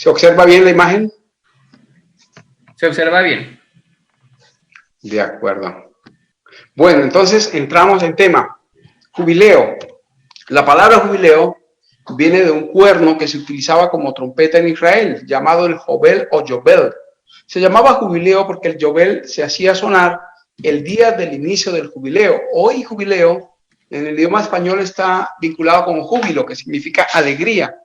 ¿Se observa bien la imagen? Se observa bien. De acuerdo. Bueno, entonces entramos en tema. Jubileo. La palabra jubileo viene de un cuerno que se utilizaba como trompeta en Israel, llamado el jobel o yobel. Se llamaba jubileo porque el yobel se hacía sonar el día del inicio del jubileo. Hoy jubileo en el idioma español está vinculado con júbilo, que significa alegría.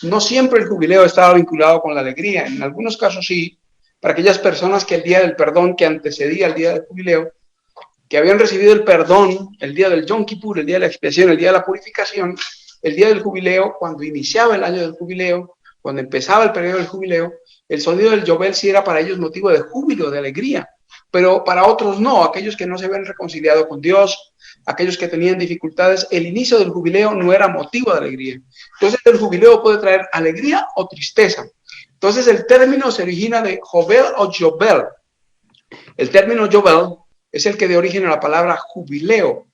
No siempre el jubileo estaba vinculado con la alegría, en algunos casos sí, para aquellas personas que el día del perdón que antecedía el día del jubileo, que habían recibido el perdón, el día del Yom Kippur, el día de la expiación, el día de la purificación, el día del jubileo, cuando iniciaba el año del jubileo, cuando empezaba el periodo del jubileo, el sonido del yobel sí era para ellos motivo de júbilo, de alegría, pero para otros no, aquellos que no se habían reconciliado con Dios, aquellos que tenían dificultades, el inicio del jubileo no era motivo de alegría. Entonces el jubileo puede traer alegría o tristeza. Entonces el término se origina de jobel o yobel. El término yobel es el que da origen a la palabra jubileo.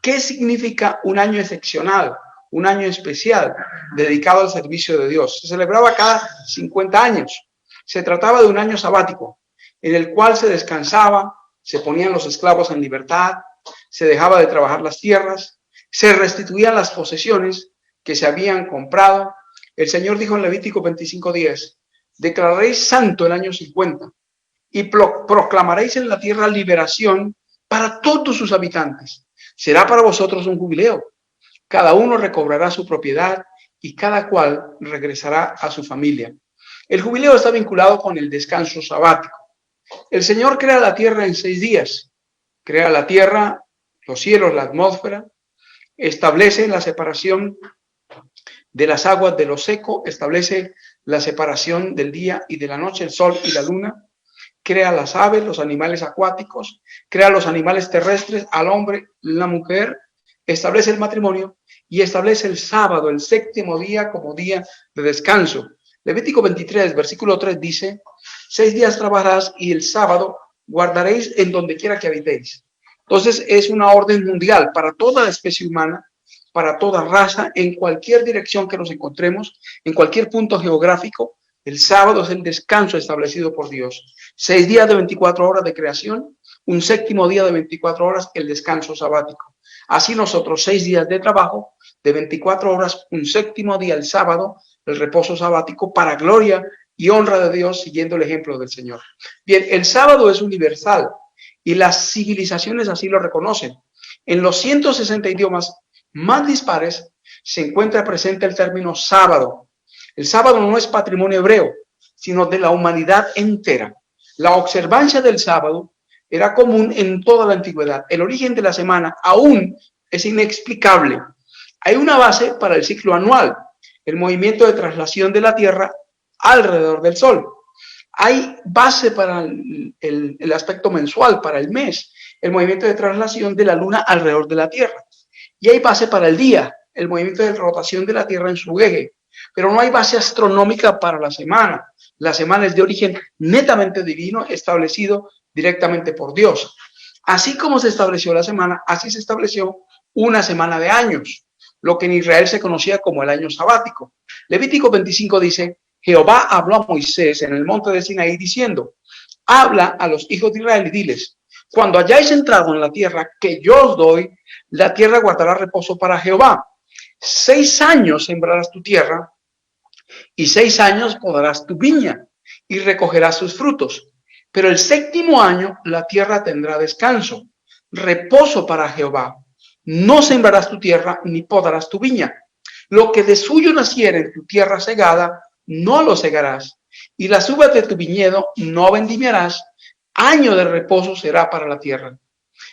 ¿Qué significa un año excepcional? Un año especial dedicado al servicio de Dios. Se celebraba cada 50 años. Se trataba de un año sabático en el cual se descansaba, se ponían los esclavos en libertad, se dejaba de trabajar las tierras, se restituían las posesiones que se habían comprado. El Señor dijo en Levítico 25:10, declararéis santo el año 50 y proclamaréis en la tierra liberación para todos sus habitantes. Será para vosotros un jubileo. Cada uno recobrará su propiedad y cada cual regresará a su familia. El jubileo está vinculado con el descanso sabático. El Señor crea la tierra en 6 días. Crea la tierra, los cielos, la atmósfera, establece la separación de las aguas de lo seco, establece la separación del día y de la noche, el sol y la luna, crea las aves, los animales acuáticos, crea los animales terrestres, al hombre, la mujer, establece el matrimonio y establece el sábado, el 7º día, como día de descanso. Levítico 23, versículo 3 dice, 6 días trabajarás y el sábado guardaréis en donde quiera que habitéis. Entonces es una orden mundial para toda la especie humana, para toda raza, en cualquier dirección que nos encontremos, en cualquier punto geográfico. El sábado es el descanso establecido por Dios. 6 días de 24 horas de creación, un 7º día de 24 horas, el descanso sabático. Así nosotros 6 días de trabajo, de 24 horas, un 7º día, el sábado, el reposo sabático, para gloria y honra de Dios, siguiendo el ejemplo del Señor. Bien, el sábado es universal y las civilizaciones así lo reconocen. En los 160 idiomas más dispares se encuentra presente el término sábado. El sábado no es patrimonio hebreo, sino de la humanidad entera. La observancia del sábado era común en toda la antigüedad. El origen de la semana aún es inexplicable. Hay una base para el ciclo anual, el movimiento de traslación de la Tierra alrededor del Sol. Hay base para el aspecto mensual, para el mes, el movimiento de traslación de la Luna alrededor de la Tierra. Y hay base para el día, el movimiento de rotación de la Tierra en su eje. Pero no hay base astronómica para la semana. La semana es de origen netamente divino, establecido directamente por Dios. Así como se estableció la semana, así se estableció una semana de años, lo que en Israel se conocía como el año sabático. Levítico 25 dice, Jehová habló a Moisés en el monte de Sinaí diciendo, habla a los hijos de Israel y diles, cuando hayáis entrado en la tierra que yo os doy, la tierra guardará reposo para Jehová. 6 años sembrarás tu tierra y 6 años podarás tu viña y recogerás sus frutos. Pero el 7º año la tierra tendrá descanso, reposo para Jehová. No sembrarás tu tierra ni podarás tu viña. Lo que de suyo naciere en tu tierra segada, no lo segarás. Y las uvas de tu viñedo no vendimiarás. Año de reposo será para la tierra.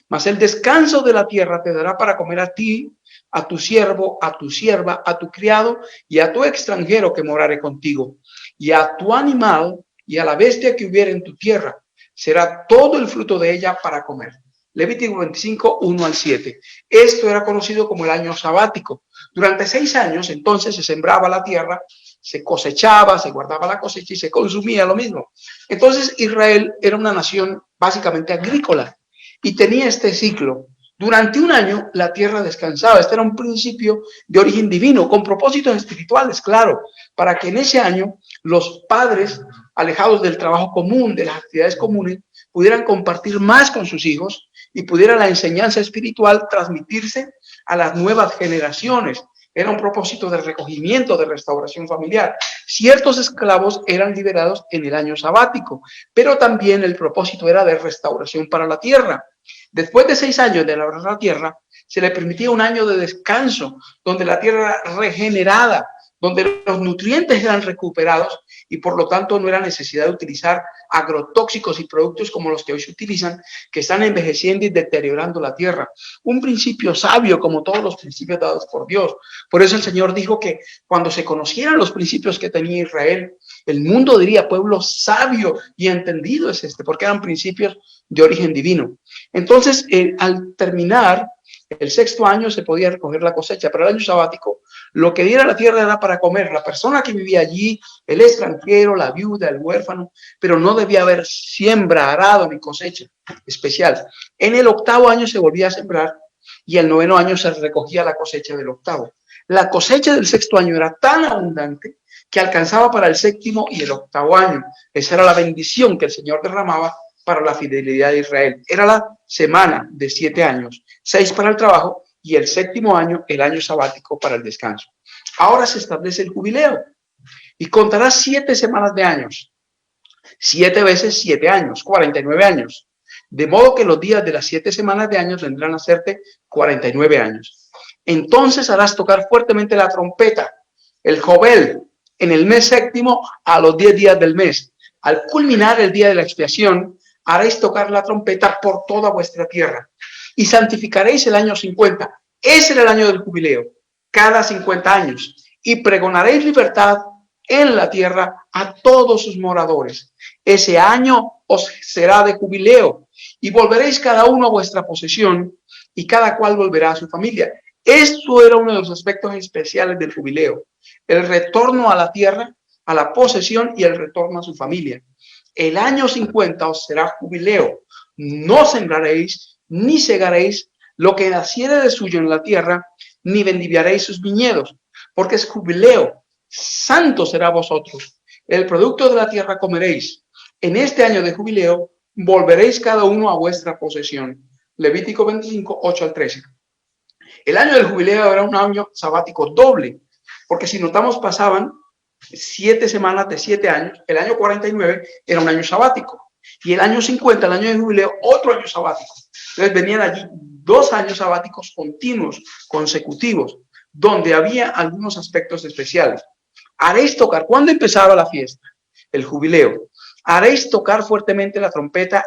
Mas el descanso de la tierra te dará para comer a ti, a tu siervo, a tu sierva, a tu criado y a tu extranjero que morare contigo, y a tu animal y a la bestia que hubiere en tu tierra. Será todo el fruto de ella para comer. Levítico 25, 1 al 7. Esto era conocido como el año sabático. Durante 6 años, entonces, se sembraba la tierra, se cosechaba, se guardaba la cosecha y se consumía lo mismo. Entonces, Israel era una nación básicamente agrícola y tenía este ciclo. Durante un año, la tierra descansaba. Este era un principio de origen divino, con propósitos espirituales, claro, para que en ese año los padres, alejados del trabajo común, de las actividades comunes, pudieran compartir más con sus hijos y pudiera la enseñanza espiritual transmitirse a las nuevas generaciones. Era un propósito de recogimiento, de restauración familiar. Ciertos esclavos eran liberados en el año sabático, pero también el propósito era de restauración para la tierra. Después de 6 años de labrar la tierra, se le permitía un año de descanso, donde la tierra era regenerada, donde los nutrientes eran recuperados y por lo tanto no era necesidad de utilizar agrotóxicos y productos como los que hoy se utilizan, que están envejeciendo y deteriorando la tierra. Un principio sabio como todos los principios dados por Dios. Por eso el Señor dijo que cuando se conocieran los principios que tenía Israel, el mundo diría: pueblo sabio y entendido es este, porque eran principios de origen divino. Entonces, al terminar el 6º año se podía recoger la cosecha, pero el año sabático lo que diera la tierra era para comer. La persona que vivía allí, el extranjero, la viuda, el huérfano, pero no debía haber siembra, arado ni cosecha especial. En el 8º año se volvía a sembrar y el 9º año se recogía la cosecha del 8º. La cosecha del 6º año era tan abundante que alcanzaba para el 7º y el 8º año. Esa era la bendición que el Señor derramaba para la fidelidad de Israel. Era la semana de 7 años, 6 para el trabajo y el 7º año, el año sabático para el descanso. Ahora se establece el jubileo y contará 7 semanas de años. 7 veces 7 años, 49 años. De modo que los días de las 7 semanas de años vendrán a serte 49 años. Entonces harás tocar fuertemente la trompeta, el jobel, en el mes 7º a los 10 días del mes. Al culminar el día de la expiación, haréis tocar la trompeta por toda vuestra tierra y santificaréis el año 50. Ese era el año del jubileo, cada 50 años. Y pregonaréis libertad en la tierra a todos sus moradores. Ese año os será de jubileo y volveréis cada uno a vuestra posesión y cada cual volverá a su familia. Esto era uno de los aspectos especiales del jubileo: el retorno a la tierra, a la posesión y el retorno a su familia. El año 50 os será jubileo. No sembraréis ni segaréis lo que naciere de suyo en la tierra, ni vendimiaréis sus viñedos, porque es jubileo. Santo será a vosotros. El producto de la tierra comeréis. En este año de jubileo volveréis cada uno a vuestra posesión. Levítico 25, 8 al 13. El año del jubileo era un año sabático doble, porque si notamos pasaban 7 semanas de 7 años. El año 49 era un año sabático y el año 50, el año de jubileo, otro año sabático. Entonces venían allí 2 años sabáticos continuos, consecutivos, donde había algunos aspectos especiales. Haréis tocar, ¿cuándo empezaba la fiesta? El jubileo. Haréis tocar fuertemente la trompeta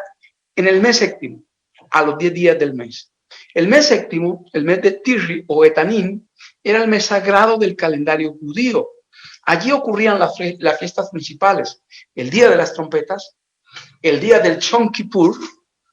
en el mes 7º, a los 10 días del mes. El mes 7º, el mes de Tirri o Etanín, era el mes sagrado del calendario judío. Allí ocurrían las fiestas principales: el día de las trompetas, el día del Yom Kippur.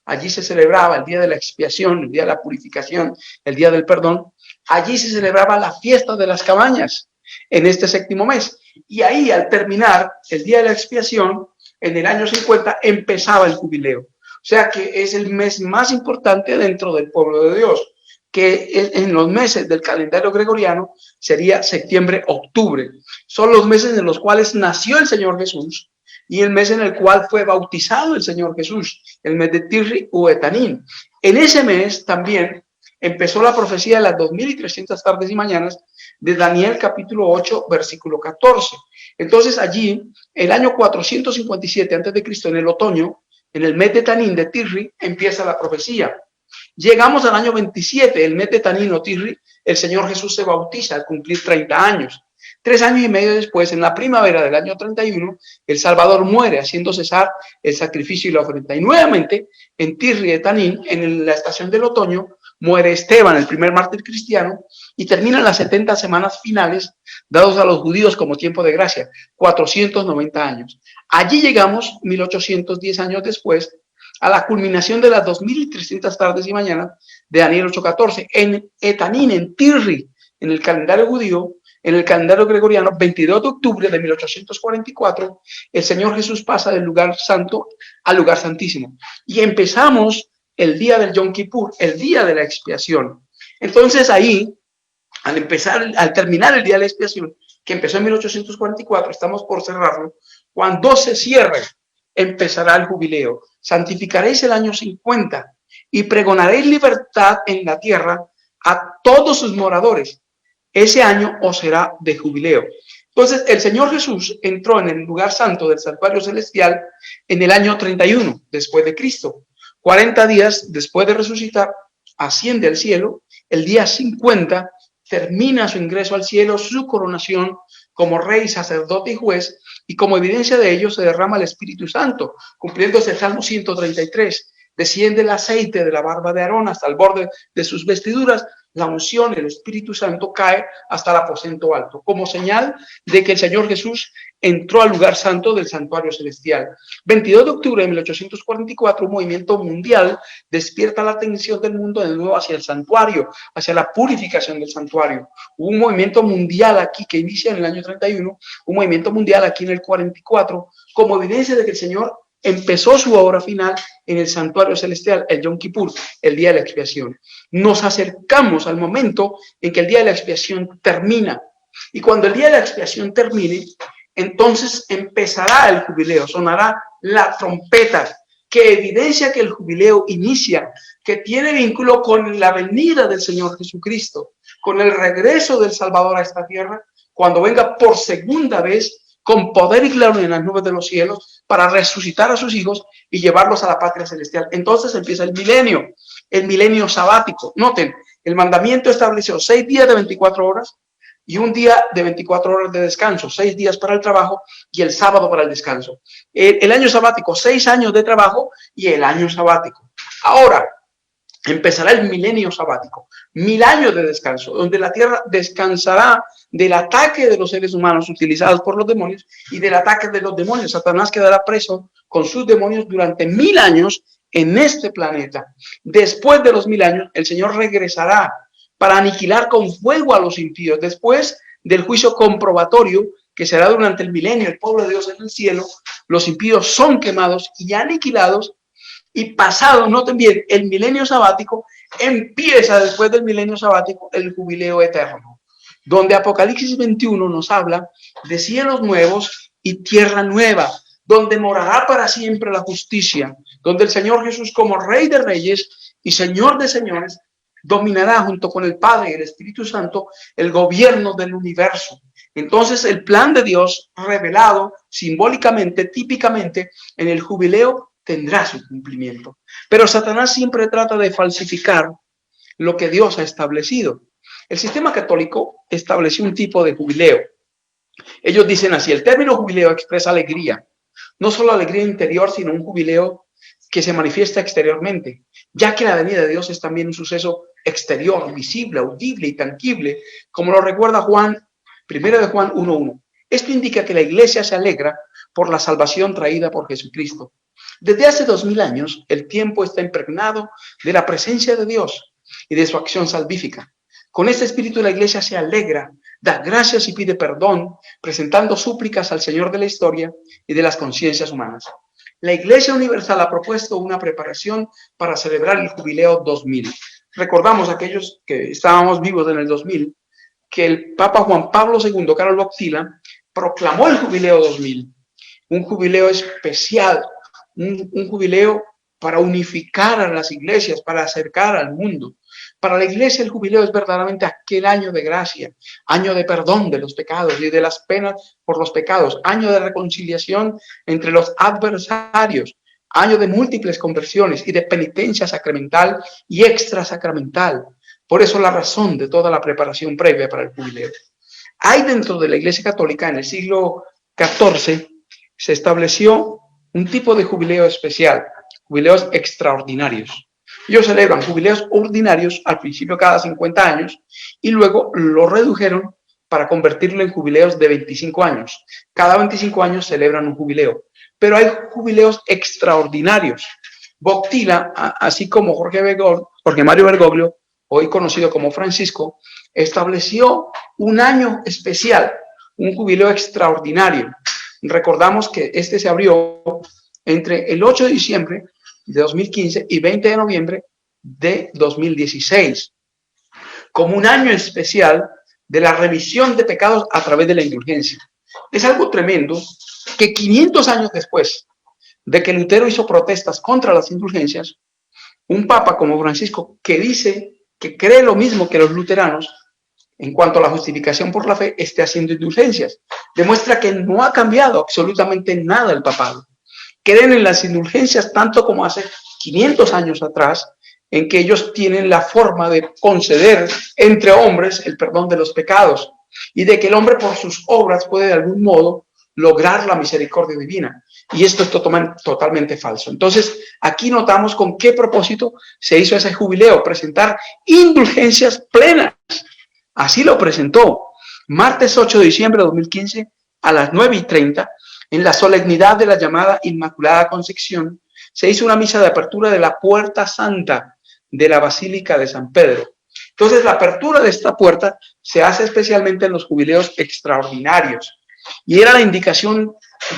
Allí se celebraba el día de la expiación, el día de la purificación, el día del perdón. Allí se celebraba la fiesta de las cabañas en este 7º mes. Y ahí, al terminar el día de la expiación, en el año 50, empezaba el jubileo. O sea que es el mes más importante dentro del pueblo de Dios, que en los meses del calendario gregoriano sería septiembre, octubre. Son los meses en los cuales nació el Señor Jesús y el mes en el cual fue bautizado el Señor Jesús, el mes de Tirri o Etanín. En ese mes también empezó la profecía de las 2300 tardes y mañanas de Daniel capítulo 8, versículo 14. Entonces allí, el año 457 a.C., en el otoño, en el mes de Tanín de Tirri, empieza la profecía. Llegamos al año 27, el mes de Tanín o Tirri, el Señor Jesús se bautiza al cumplir 30 años. 3 años y medio después, en la primavera del año 31, el Salvador muere, haciendo cesar el sacrificio y la ofrenda. Y nuevamente, en Tirri de Tanín, en la estación del otoño, muere Esteban, el primer mártir cristiano, y terminan las 70 semanas finales dados a los judíos como tiempo de gracia, 490 años. Allí llegamos, 1810 años después, a la culminación de las 2300 tardes y mañanas de Daniel 8:14, en Etanín, en Tirri, en el calendario judío. En el calendario gregoriano, 22 de octubre de 1844, el Señor Jesús pasa del lugar santo al lugar santísimo. Y empezamos el día del Yom Kippur, el día de la expiación. Entonces ahí, al terminar el día de la expiación, que empezó en 1844, estamos por cerrarlo. Cuando se cierre, empezará el jubileo. Santificaréis el año 50 y pregonaréis libertad en la tierra a todos sus moradores. Ese año os será de jubileo. Entonces, el Señor Jesús entró en el lugar santo del santuario celestial en el año 31 después de Cristo. 40 días después de resucitar, asciende al cielo. El día 50 termina su ingreso al cielo, su coronación como rey, sacerdote y juez, y como evidencia de ello se derrama el Espíritu Santo, cumpliéndose el Salmo 133. Desciende el aceite de la barba de Aarón hasta el borde de sus vestiduras. La unción, el Espíritu Santo cae hasta el aposento alto, como señal de que el Señor Jesús entró al lugar santo del santuario celestial. 22 de octubre de 1844, un movimiento mundial despierta la atención del mundo de nuevo hacia el santuario, hacia la purificación del santuario. Hubo un movimiento mundial aquí que inicia en el año 31, un movimiento mundial aquí en el 44, como evidencia de que el Señor empezó su obra final en el santuario celestial, el Yom Kippur, el día de la expiación. Nos acercamos al momento en que el día de la expiación termina. Y cuando el día de la expiación termine, entonces empezará el jubileo, sonará la trompeta, que evidencia que el jubileo inicia, que tiene vínculo con la venida del Señor Jesucristo, con el regreso del Salvador a esta tierra, cuando venga por segunda vez con poder y gloria en las nubes de los cielos para resucitar a sus hijos y llevarlos a la patria celestial. Entonces empieza el milenio sabático. Noten, el mandamiento estableció 6 días de 24 horas y un día de 24 horas de descanso, 6 días para el trabajo y el sábado para el descanso. El año sabático, 6 años de trabajo y el año sabático. Ahora empezará el milenio sabático, 1000 años de descanso, donde la tierra descansará del ataque de los seres humanos utilizados por los demonios y del ataque de los demonios. Satanás quedará preso con sus demonios durante 1000 años en este planeta. Después de los 1000 años, el Señor regresará para aniquilar con fuego a los impíos. Después del juicio comprobatorio que será durante el milenio, el pueblo de Dios en el cielo, los impíos son quemados y aniquilados. Y pasado, noten bien, el milenio sabático, empieza después del milenio sabático el jubileo eterno, donde Apocalipsis 21 nos habla de cielos nuevos y tierra nueva, donde morará para siempre la justicia, donde el Señor Jesús como Rey de Reyes y Señor de Señores dominará junto con el Padre y el Espíritu Santo el gobierno del universo. Entonces el plan de Dios revelado simbólicamente, típicamente en el jubileo tendrá su cumplimiento. Pero Satanás siempre trata de falsificar lo que Dios ha establecido. El sistema católico estableció un tipo de jubileo. Ellos dicen así: el término jubileo expresa alegría, no solo alegría interior, sino un jubileo que se manifiesta exteriormente, ya que la venida de Dios es también un suceso exterior, visible, audible y tangible, como lo recuerda Juan, 1 de Juan 1:1. Esto indica que la iglesia se alegra por la salvación traída por Jesucristo. Desde hace 2000 años, el tiempo está impregnado de la presencia de Dios y de su acción salvífica. Con este espíritu la iglesia se alegra, da gracias y pide perdón, presentando súplicas al Señor de la historia y de las conciencias humanas. La Iglesia Universal ha propuesto una preparación para celebrar el jubileo 2000. Recordamos, aquellos que estábamos vivos en el 2000, que el Papa Juan Pablo II, Karol Wojtyla, proclamó el jubileo 2000, un jubileo especial, un jubileo para unificar a las iglesias, para acercar al mundo. Para la iglesia el jubileo es verdaderamente aquel año de gracia, año de perdón de los pecados y de las penas por los pecados, año de reconciliación entre los adversarios, año de múltiples conversiones y de penitencia sacramental y extrasacramental. Por eso la razón de toda la preparación previa para el jubileo. Hay dentro de la Iglesia Católica en el siglo XIV se estableció un tipo de jubileo especial, jubileos extraordinarios. Ellos celebran jubileos ordinarios al principio cada 50 años y luego lo redujeron para convertirlo en jubileos de 25 años. Cada 25 años celebran un jubileo, pero hay jubileos extraordinarios. Wojtyla, así como Jorge Mario Bergoglio, hoy conocido como Francisco, estableció un año especial, un jubileo extraordinario. Recordamos que este se abrió entre el 8 de diciembre de 2015 y 20 de noviembre de 2016, como un año especial de la remisión de pecados a través de la indulgencia. Es algo tremendo que 500 años después de que Lutero hizo protestas contra las indulgencias, un papa como Francisco, que dice que cree lo mismo que los luteranos en cuanto a la justificación por la fe, esté haciendo indulgencias. Demuestra que no ha cambiado absolutamente nada el papado. Creen en las indulgencias tanto como hace 500 años atrás, en que ellos tienen la forma de conceder entre hombres el perdón de los pecados y de que el hombre por sus obras puede de algún modo lograr la misericordia divina. Y esto es totalmente falso. Entonces, aquí notamos con qué propósito se hizo ese jubileo, presentar indulgencias plenas. Así lo presentó martes 8 de diciembre de 2015 a las 9:30 en la solemnidad de la llamada Inmaculada Concepción. Se hizo una misa de apertura de la Puerta Santa de la Basílica de San Pedro. Entonces, la apertura de esta puerta se hace especialmente en los jubileos extraordinarios y era la indicación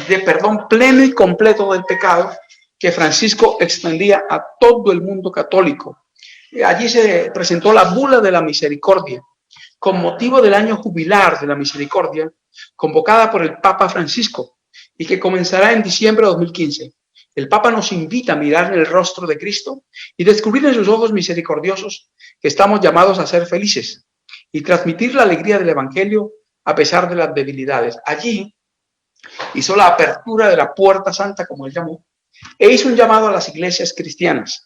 de perdón pleno y completo del pecado que Francisco extendía a todo el mundo católico. Allí se presentó la bula de la misericordia con motivo del año jubilar de la misericordia convocada por el Papa Francisco y que comenzará en diciembre de 2015. El Papa nos invita a mirar en el rostro de Cristo y descubrir en sus ojos misericordiosos que estamos llamados a ser felices y transmitir la alegría del Evangelio a pesar de las debilidades. Allí hizo la apertura de la Puerta Santa, como él llamó, e hizo un llamado a las iglesias cristianas.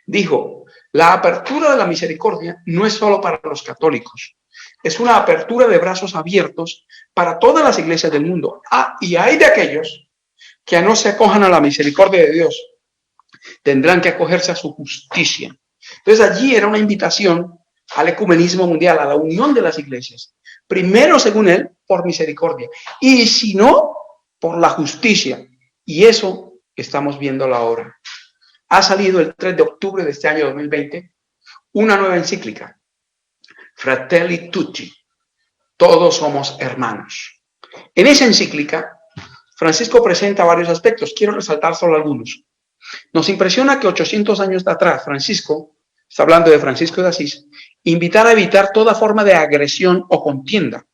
Dijo, la apertura de la misericordia no es solo para los católicos, es una apertura de brazos abiertos para todas las iglesias del mundo. Y hay de aquellos que no se acojan a la misericordia de Dios, tendrán que acogerse a su justicia. Entonces allí era una invitación al ecumenismo mundial, a la unión de las iglesias. Primero, según él, por misericordia. Y si no, por la justicia. Y eso estamos viendo ahora. Ha salido el 3 de octubre de este año 2020 una nueva encíclica. Fratelli Tutti. Todos somos hermanos. En esa encíclica, Francisco presenta varios aspectos. Quiero resaltar solo algunos. Nos impresiona que 800 años atrás, Francisco, está hablando de Francisco de Asís, invitara a evitar toda forma de agresión o contienda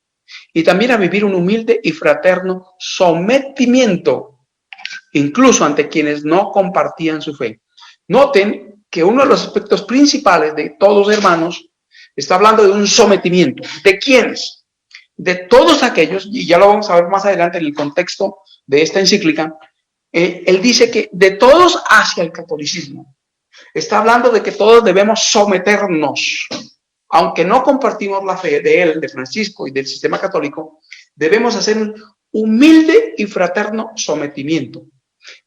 y también a vivir un humilde y fraterno sometimiento, incluso ante quienes no compartían su fe. Noten que uno de los aspectos principales de todos hermanos está hablando de un sometimiento. ¿De quiénes? De todos aquellos, y ya lo vamos a ver más adelante en el contexto de esta encíclica. Él dice que de todos hacia el catolicismo. Está hablando de que todos debemos someternos. Aunque no compartimos la fe de él, de Francisco y del sistema católico, debemos hacer un humilde y fraterno sometimiento.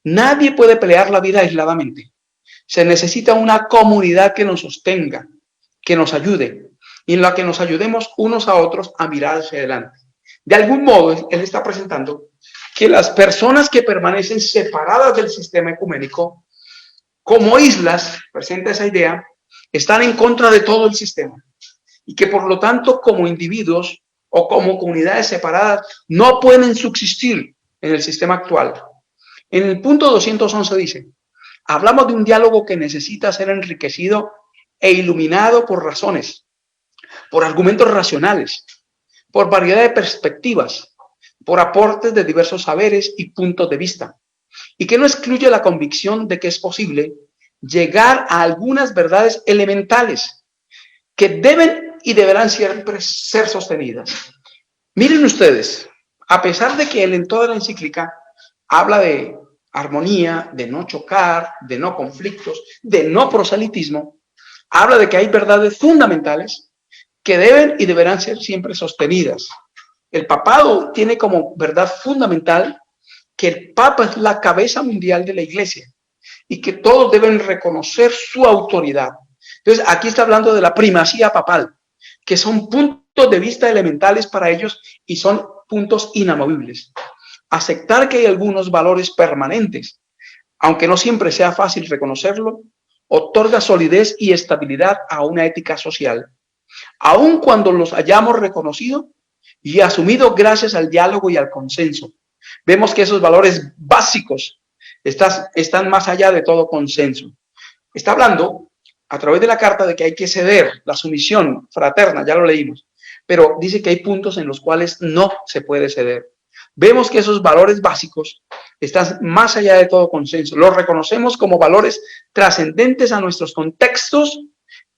Nadie puede pelear la vida aisladamente. Se necesita una comunidad que nos sostenga, que nos ayude, y en la que nos ayudemos unos a otros a mirar hacia adelante. De algún modo, él está presentando que las personas que permanecen separadas del sistema ecuménico, como islas, presenta esa idea, están en contra de todo el sistema. Y que por lo tanto, como individuos o como comunidades separadas, no pueden subsistir en el sistema actual. En el punto 211 dice, hablamos de un diálogo que necesita ser enriquecido e iluminado por razones, por argumentos racionales, por variedad de perspectivas, por aportes de diversos saberes y puntos de vista, y que no excluye la convicción de que es posible llegar a algunas verdades elementales que deben y deberán siempre ser sostenidas. Miren ustedes, a pesar de que él en toda la encíclica habla de armonía, de no chocar, de no conflictos, de no proselitismo, habla de que hay verdades fundamentales que deben y deberán ser siempre sostenidas. El papado tiene como verdad fundamental que el Papa es la cabeza mundial de la Iglesia y que todos deben reconocer su autoridad. Entonces, aquí está hablando de la primacía papal, que son puntos de vista elementales para ellos y son puntos inamovibles. Aceptar que hay algunos valores permanentes, aunque no siempre sea fácil reconocerlo, otorga solidez y estabilidad a una ética social, aun cuando los hayamos reconocido y asumido gracias al diálogo y al consenso. Vemos que esos valores básicos están más allá de todo consenso. Está hablando a través de la carta de que hay que ceder la sumisión fraterna, ya lo leímos, pero dice que hay puntos en los cuales no se puede ceder. Vemos que esos valores básicos están más allá de todo consenso. Los reconocemos como valores trascendentes a nuestros contextos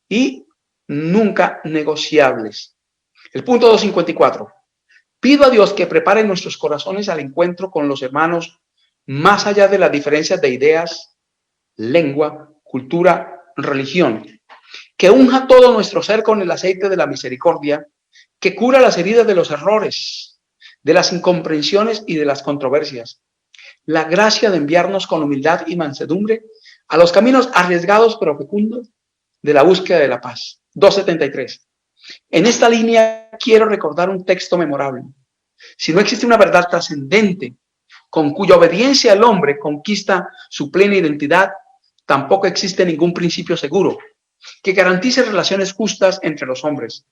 y nunca negociables. El punto 254. Pido a Dios que prepare nuestros corazones al encuentro con los hermanos más allá de las diferencias de ideas, lengua, cultura, religión. Que unja todo nuestro ser con el aceite de la misericordia, que cura las heridas de los errores, de las incomprensiones y de las controversias. La gracia de enviarnos con humildad y mansedumbre a los caminos arriesgados pero fecundos de la búsqueda de la paz. 273. En esta línea quiero recordar un texto memorable. Si no existe una verdad trascendente con cuya obediencia el hombre conquista su plena identidad, tampoco existe ningún principio seguro que garantice relaciones justas entre los hombres.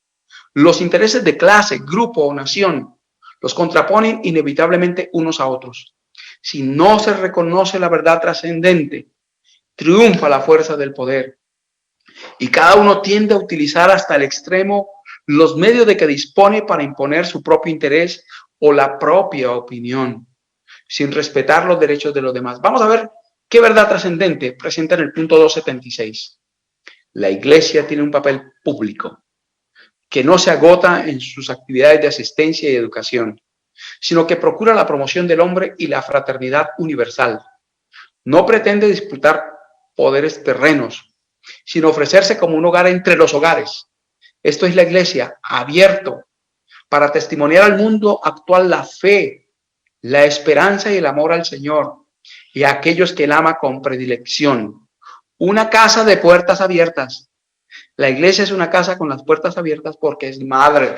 Los intereses de clase, grupo o nación los contraponen inevitablemente unos a otros. Si no se reconoce la verdad trascendente, triunfa la fuerza del poder y cada uno tiende a utilizar hasta el extremo los medios de que dispone para imponer su propio interés o la propia opinión, sin respetar los derechos de los demás. Vamos a ver qué verdad trascendente presenta en el punto 276. La Iglesia tiene un papel público que no se agota en sus actividades de asistencia y educación, sino que procura la promoción del hombre y la fraternidad universal. No pretende disputar poderes terrenos, sino ofrecerse como un hogar entre los hogares. Esto es la Iglesia, abierto para testimoniar al mundo actual la fe, la esperanza y el amor al Señor y a aquellos que Él ama con predilección. Una casa de puertas abiertas. La Iglesia es una casa con las puertas abiertas porque es madre.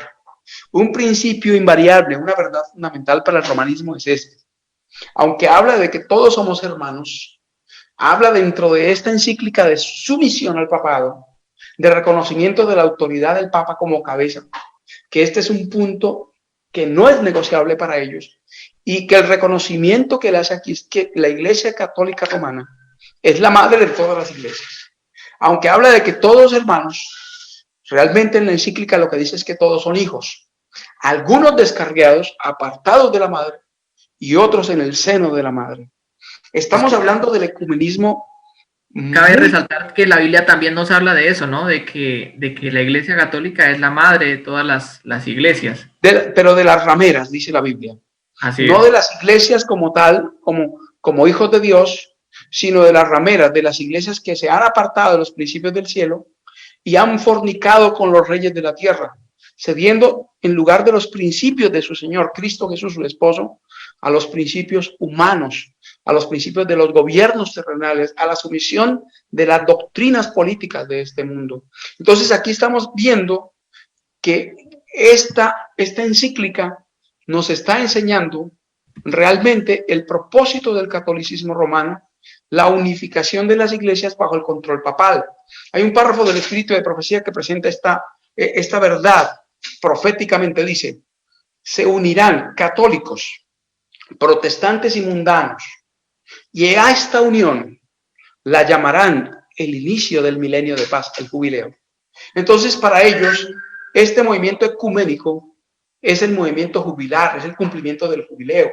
Un principio invariable, una verdad fundamental para el romanismo es este. Aunque habla de que todos somos hermanos, habla dentro de esta encíclica de sumisión al papado, de reconocimiento de la autoridad del Papa como cabeza, que este es un punto que no es negociable para ellos y que el reconocimiento que le hace aquí es que la Iglesia Católica Romana es la madre de todas las iglesias. Aunque habla de que todos hermanos, realmente en la encíclica lo que dice es que todos son hijos, algunos descarriados, apartados de la madre y otros en el seno de la madre. Estamos hablando del ecumenismo. Cabe resaltar que la Biblia también nos habla de eso, ¿no? De que la Iglesia Católica es la madre de todas las iglesias. Pero de las rameras, dice la Biblia. Así No es. de las iglesias como tal, como hijos de Dios, sino de las rameras, de las iglesias que se han apartado de los principios del cielo y han fornicado con los reyes de la tierra, cediendo en lugar de los principios de su Señor, Cristo Jesús, su esposo, a los principios humanos, a los principios de los gobiernos terrenales, a la sumisión de las doctrinas políticas de este mundo. Entonces aquí estamos viendo que esta encíclica nos está enseñando realmente el propósito del catolicismo romano, la unificación de las iglesias bajo el control papal. Hay un párrafo del Espíritu de Profecía que presenta esta verdad proféticamente, dice: se unirán católicos, protestantes y mundanos, y a esta unión la llamarán el inicio del milenio de paz, el jubileo. Entonces, para ellos, este movimiento ecuménico es el movimiento jubilar, es el cumplimiento del jubileo.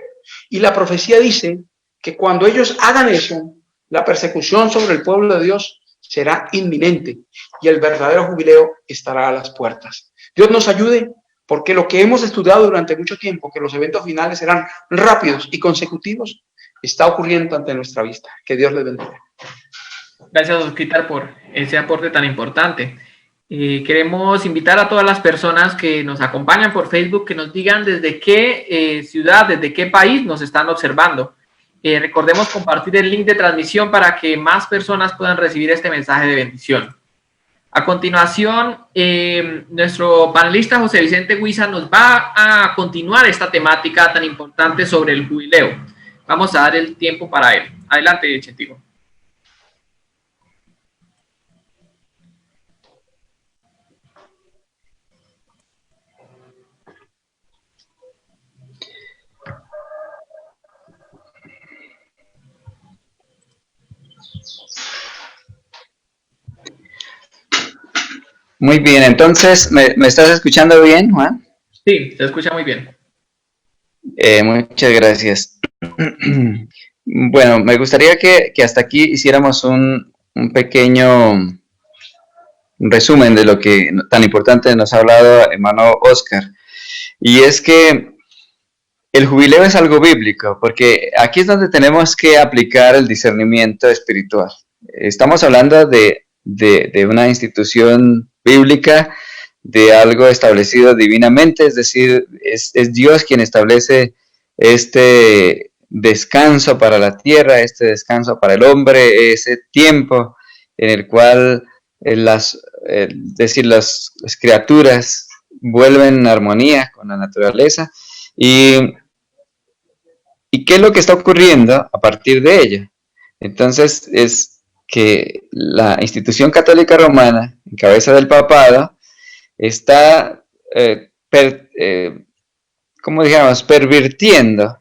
Y la profecía dice que cuando ellos hagan eso, la persecución sobre el pueblo de Dios será inminente y el verdadero jubileo estará a las puertas. Dios nos ayude, porque lo que hemos estudiado durante mucho tiempo, que los eventos finales serán rápidos y consecutivos, está ocurriendo ante nuestra vista. Que Dios les bendiga. Gracias, Osquitar, por ese aporte tan importante. Queremos invitar a todas las personas que nos acompañan por Facebook que nos digan desde qué ciudad, desde qué país nos están observando. Recordemos compartir el link de transmisión para que más personas puedan recibir este mensaje de bendición. A continuación, nuestro panelista José Vicente Huiza nos va a continuar esta temática tan importante sobre el jubileo. Vamos a dar el tiempo para él. Adelante, Chetigo. Muy bien, entonces, ¿me estás escuchando bien, Juan? Sí, se escucha muy bien. Muchas gracias. Bueno, me gustaría que hasta aquí hiciéramos un pequeño resumen de lo que tan importante nos ha hablado hermano Oscar. Y es que el jubileo es algo bíblico, porque aquí es donde tenemos que aplicar el discernimiento espiritual. Estamos hablando de una institución bíblica, de algo establecido divinamente, es decir, es Dios quien establece este descanso para la tierra, este descanso para el hombre, ese tiempo en el cual las criaturas vuelven en armonía con la naturaleza. Y, ¿Y qué es lo que está ocurriendo a partir de ello? Entonces es que la institución católica romana, en cabeza del papado, está, como dijéramos, pervirtiendo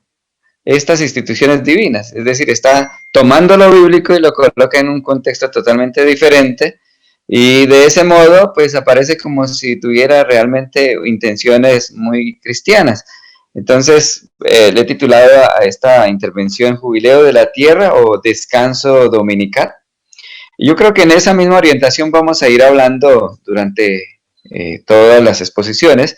estas instituciones divinas, es decir, está tomando lo bíblico y lo coloca en un contexto totalmente diferente, y de ese modo pues aparece como si tuviera realmente intenciones muy cristianas. Entonces le he titulado a esta intervención Jubileo de la Tierra o Descanso Dominical. Y yo creo que en esa misma orientación vamos a ir hablando durante todas las exposiciones,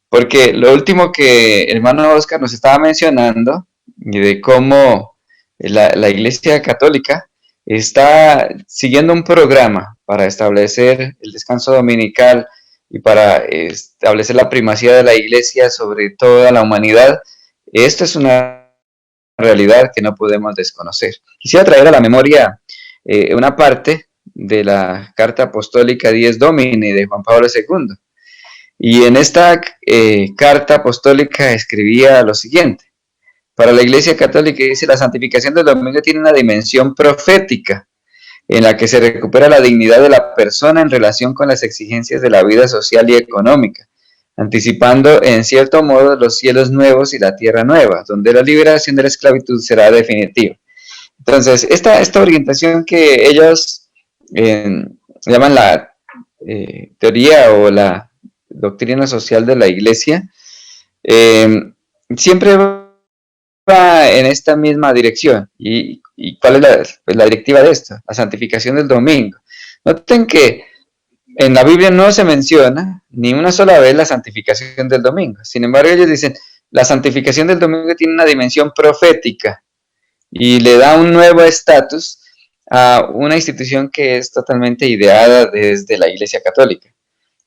porque lo último que el hermano Oscar nos estaba mencionando, y de cómo la Iglesia Católica está siguiendo un programa para establecer el descanso dominical y para establecer la primacía de la Iglesia sobre toda la humanidad, esto es una realidad que no podemos desconocer. Quisiera traer a la memoria una parte de la Carta Apostólica Dies Domini de Juan Pablo II. Y en esta carta apostólica escribía lo siguiente: para la Iglesia Católica, dice, la santificación del domingo tiene una dimensión profética en la que se recupera la dignidad de la persona en relación con las exigencias de la vida social y económica, anticipando en cierto modo los cielos nuevos y la tierra nueva, donde la liberación de la esclavitud será definitiva. Entonces, esta orientación que ellos llaman la teoría o la doctrina social de la Iglesia, siempre va en esta misma dirección. ¿Y cuál es la directiva de esto? La santificación del domingo. Noten que en la Biblia no se menciona ni una sola vez la santificación del domingo. Sin embargo, ellos dicen, la santificación del domingo tiene una dimensión profética y le da un nuevo estatus a una institución que es totalmente ideada desde la Iglesia Católica.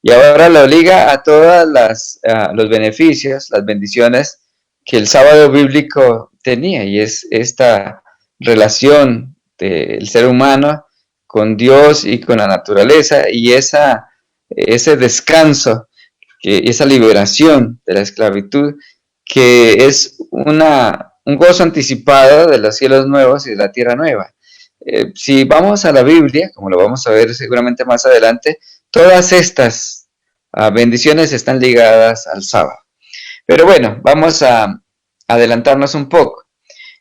Y ahora lo liga a todos los beneficios, las bendiciones que el sábado bíblico tenía, y es esta relación del ser humano con Dios y con la naturaleza, y ese descanso, esa liberación de la esclavitud, que es un gozo anticipado de los cielos nuevos y de la tierra nueva. Si vamos a la Biblia, como lo vamos a ver seguramente más adelante, todas estas bendiciones están ligadas al sábado. Pero bueno, vamos a adelantarnos un poco.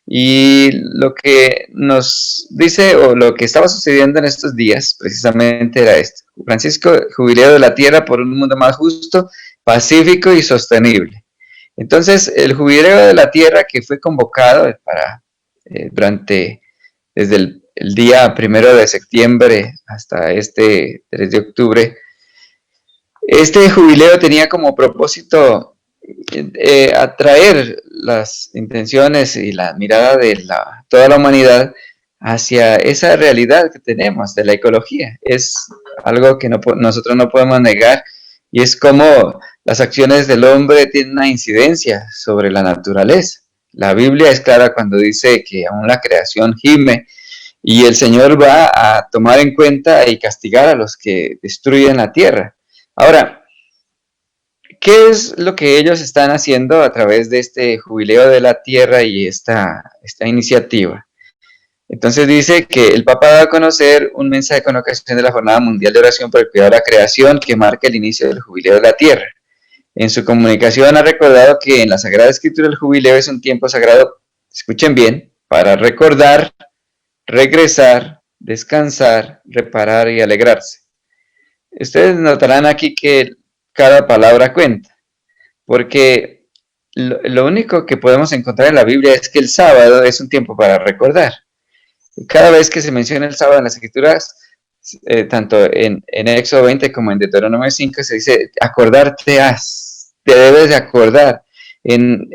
Y lo que nos dice, o lo que estaba sucediendo en estos días, precisamente era esto: Francisco, jubileo de la tierra por un mundo más justo, pacífico y sostenible. Entonces, el jubileo de la tierra que fue convocado para desde el día 1 de septiembre hasta este 3 de octubre, este jubileo tenía como propósito atraer las intenciones y la mirada de toda la humanidad hacia esa realidad que tenemos de la ecología. Es algo que nosotros no podemos negar, y es como las acciones del hombre tienen una incidencia sobre la naturaleza. La Biblia es clara cuando dice que aún la creación gime, y el Señor va a tomar en cuenta y castigar a los que destruyen la tierra. Ahora, ¿qué es lo que ellos están haciendo a través de este jubileo de la tierra y esta iniciativa? Entonces dice que el Papa da a conocer un mensaje con ocasión de la Jornada Mundial de Oración por el Cuidado de la Creación, que marca el inicio del jubileo de la tierra. En su comunicación ha recordado que en la Sagrada Escritura el jubileo es un tiempo sagrado, escuchen bien, para recordar, regresar, descansar, reparar y alegrarse. ustedes notarán aquí que cada palabra cuenta, porque lo único que podemos encontrar en la Biblia es que el sábado es un tiempo para recordar. Y cada vez que se menciona el sábado en las Escrituras, tanto en Éxodo 20 como en Deuteronomio 5, se dice, acordarte has, te debes de acordar. En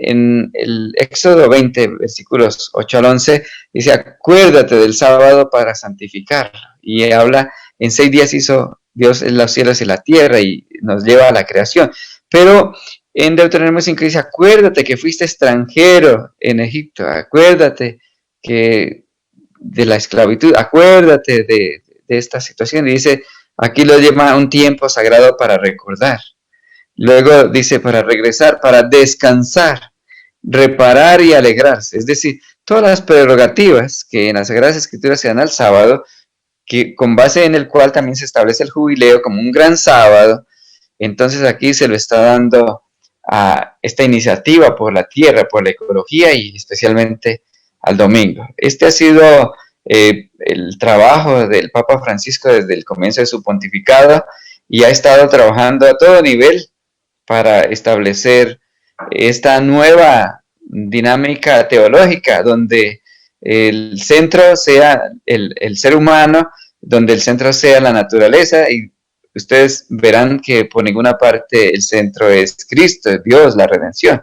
el Éxodo 20, versículos 8 al 11, dice, acuérdate del sábado para santificarlo. Y habla, en 6 días hizo Dios los cielos y la tierra y nos lleva a la creación. Pero en Deuteronomio 5 dice, acuérdate que fuiste extranjero en Egipto, acuérdate que de la esclavitud, acuérdate de esta situación. Y dice, aquí lo llama un tiempo sagrado para recordar. Luego dice, para regresar, para descansar, reparar y alegrarse. Es decir, todas las prerrogativas que en las Sagradas Escrituras se dan al sábado, que con base en el cual también se establece el jubileo como un gran sábado, entonces aquí se lo está dando a esta iniciativa por la tierra, por la ecología y especialmente al domingo. Este ha sido el trabajo del Papa Francisco desde el comienzo de su pontificado y ha estado trabajando a todo nivel para establecer esta nueva dinámica teológica donde el centro sea el ser humano, donde el centro sea la naturaleza, y ustedes verán que por ninguna parte el centro es Cristo, es Dios, la redención.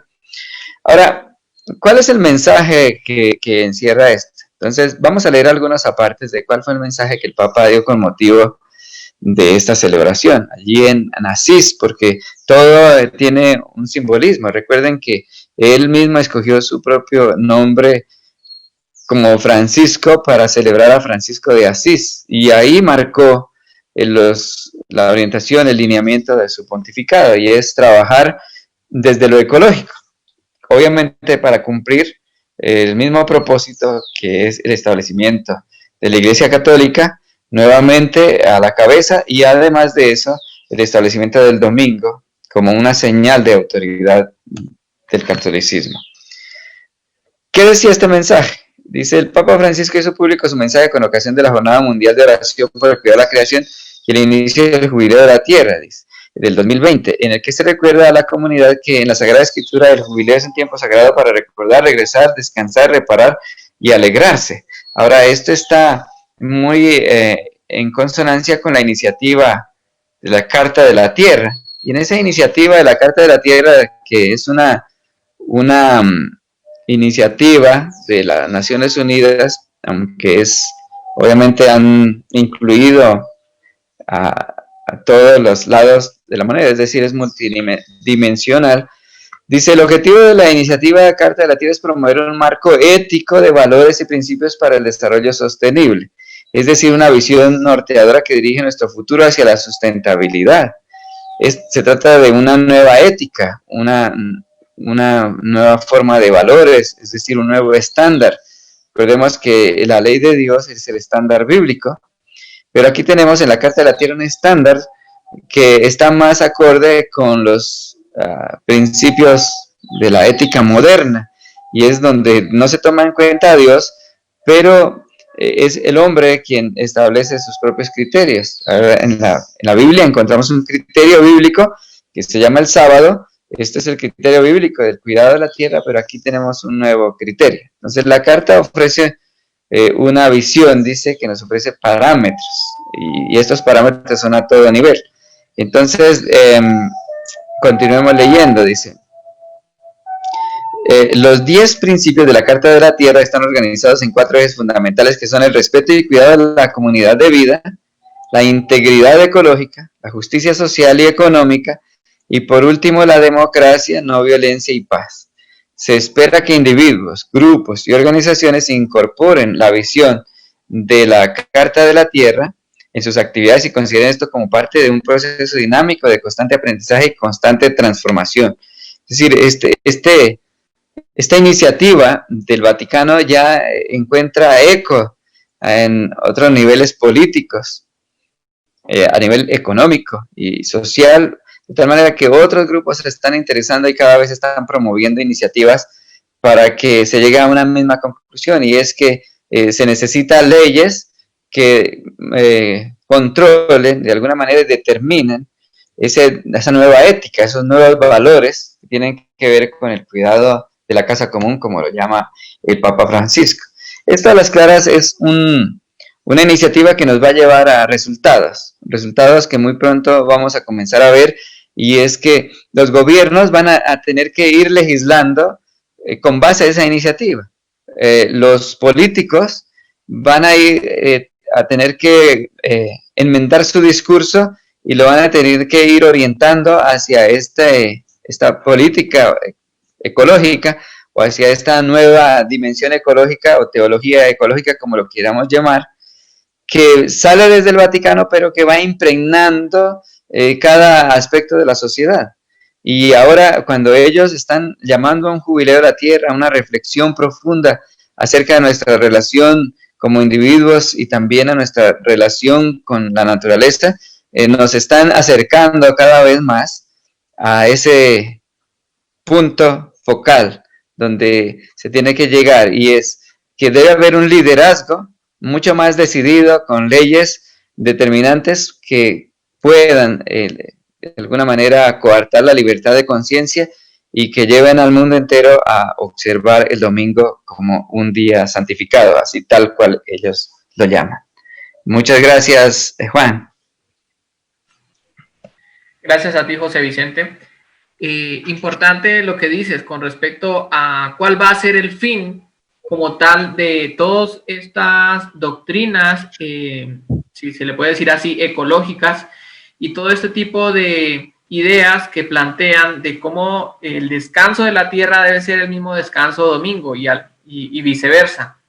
Ahora, ¿cuál es el mensaje que encierra esto? Entonces, vamos a leer algunas apartes de cuál fue el mensaje que el Papa dio con motivo de esta celebración, allí en Asís, porque todo tiene un simbolismo. Recuerden que él mismo escogió su propio nombre como Francisco para celebrar a Francisco de Asís, y ahí marcó la orientación, el lineamiento de su pontificado, y es trabajar desde lo ecológico, obviamente para cumplir el mismo propósito que es el establecimiento de la Iglesia Católica, nuevamente a la cabeza, y además de eso, el establecimiento del domingo como una señal de autoridad del catolicismo. ¿Qué decía este mensaje? Dice, el Papa Francisco hizo público su mensaje con ocasión de la Jornada Mundial de Oración por el Cuidado de la Creación y el inicio del Jubileo de la Tierra, dice, del 2020, en el que se recuerda a la comunidad que en la Sagrada Escritura el jubileo es un tiempo sagrado para recordar, regresar, descansar, reparar y alegrarse. Ahora, esto está muy en consonancia con la iniciativa de la Carta de la Tierra. Y en esa iniciativa de la Carta de la Tierra, que es una iniciativa de las Naciones Unidas, aunque obviamente han incluido a todos los lados de la moneda, es decir, es multidimensional. Dice, el objetivo de la iniciativa de Carta de la Tierra es promover un marco ético de valores y principios para el desarrollo sostenible, es decir, una visión norteadora que dirige nuestro futuro hacia la sustentabilidad. Se trata de una nueva ética, una nueva forma de valores, es decir, un nuevo estándar. Recordemos que la ley de Dios es el estándar bíblico, pero aquí tenemos en la Carta de la Tierra un estándar que está más acorde con los principios de la ética moderna, y es donde no se toma en cuenta a Dios, pero es el hombre quien establece sus propios criterios. En la Biblia encontramos un criterio bíblico que se llama el sábado. Este es el criterio bíblico del cuidado de la tierra, pero aquí tenemos un nuevo criterio. Entonces la carta ofrece una visión, dice que nos ofrece parámetros, y estos parámetros son a todo nivel. Entonces, continuemos leyendo, dice. Los 10 principios de la Carta de la Tierra están organizados en 4 ejes fundamentales, que son el respeto y cuidado de la comunidad de vida, la integridad ecológica, la justicia social y económica, y por último la democracia, no violencia y paz. Se espera que individuos, grupos y organizaciones incorporen la visión de la Carta de la Tierra en sus actividades y consideren esto como parte de un proceso dinámico de constante aprendizaje y constante transformación. Es decir, esta iniciativa del Vaticano ya encuentra eco en otros niveles políticos, a nivel económico y social, de tal manera que otros grupos se están interesando y cada vez están promoviendo iniciativas para que se llegue a una misma conclusión, y es que se necesitan leyes que controlen, de alguna manera determinen esa nueva ética, esos nuevos valores que tienen que ver con el cuidado de la casa común, como lo llama el Papa Francisco. Esto a las claras es una iniciativa que nos va a llevar a resultados que muy pronto vamos a comenzar a ver, y es que los gobiernos van a tener que ir legislando con base a esa iniciativa. Los políticos van a ir a tener que enmendar su discurso y lo van a tener que ir orientando hacia esta política ecológica o hacia esta nueva dimensión ecológica o teología ecológica, como lo queramos llamar, que sale desde el Vaticano, pero que va impregnando cada aspecto de la sociedad. Y ahora, cuando ellos están llamando a un jubileo de la tierra, a una reflexión profunda acerca de nuestra relación como individuos y también a nuestra relación con la naturaleza, nos están acercando cada vez más a ese punto focal donde se tiene que llegar, y es que debe haber un liderazgo mucho más decidido, con leyes determinantes que puedan de alguna manera coartar la libertad de conciencia y que lleven al mundo entero a observar el domingo como un día santificado, así tal cual ellos lo llaman. Muchas gracias, Juan. Gracias a ti, José Vicente. Importante lo que dices con respecto a cuál va a ser el fin como tal de todas estas doctrinas, si se le puede decir así, ecológicas, y todo este tipo de ideas que plantean de cómo el descanso de la tierra debe ser el mismo descanso domingo y viceversa.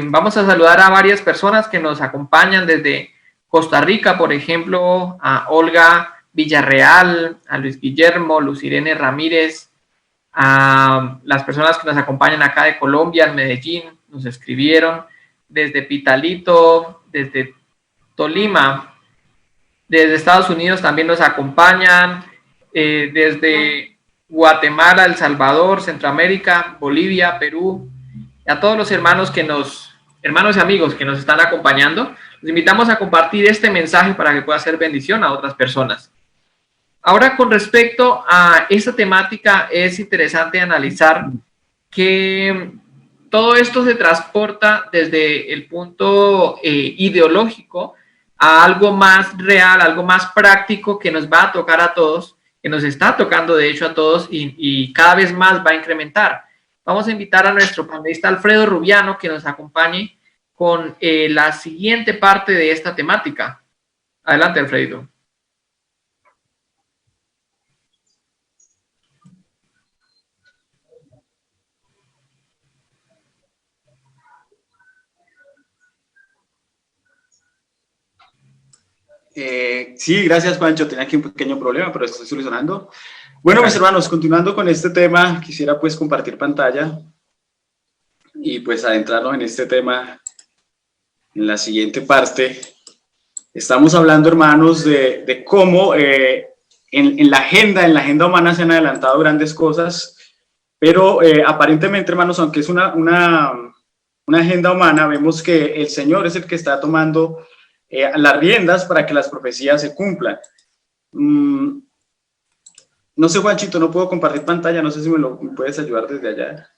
Vamos a saludar a varias personas que nos acompañan desde Costa Rica, por ejemplo, a Olga Villarreal, a Luis Guillermo, Luz Irene Ramírez, a las personas que nos acompañan acá de Colombia, en Medellín, nos escribieron, desde Pitalito, desde Tolima, desde Estados Unidos también nos acompañan, desde Guatemala, El Salvador, Centroamérica, Bolivia, Perú, a todos los hermanos y amigos que nos están acompañando, los invitamos a compartir este mensaje para que pueda ser bendición a otras personas. Ahora, con respecto a esta temática, es interesante analizar que todo esto se transporta desde el punto ideológico a algo más real, algo más práctico que nos va a tocar a todos, que nos está tocando de hecho a todos y cada vez más va a incrementar. Vamos a invitar a nuestro panelista Alfredo Rubiano que nos acompañe con la siguiente parte de esta temática. Adelante, Alfredo. Sí, gracias, Pancho. Tenía aquí un pequeño problema, pero estoy solucionando. Bueno, mis hermanos, continuando con este tema, quisiera pues compartir pantalla y pues adentrarnos en este tema en la siguiente parte. Estamos hablando, hermanos, de cómo en la agenda humana se han adelantado grandes cosas, pero aparentemente, hermanos, aunque es una agenda humana, vemos que el Señor es el que está tomando las riendas para que las profecías se cumplan. No sé, Juanchito, no puedo compartir pantalla, no sé si me puedes ayudar desde allá.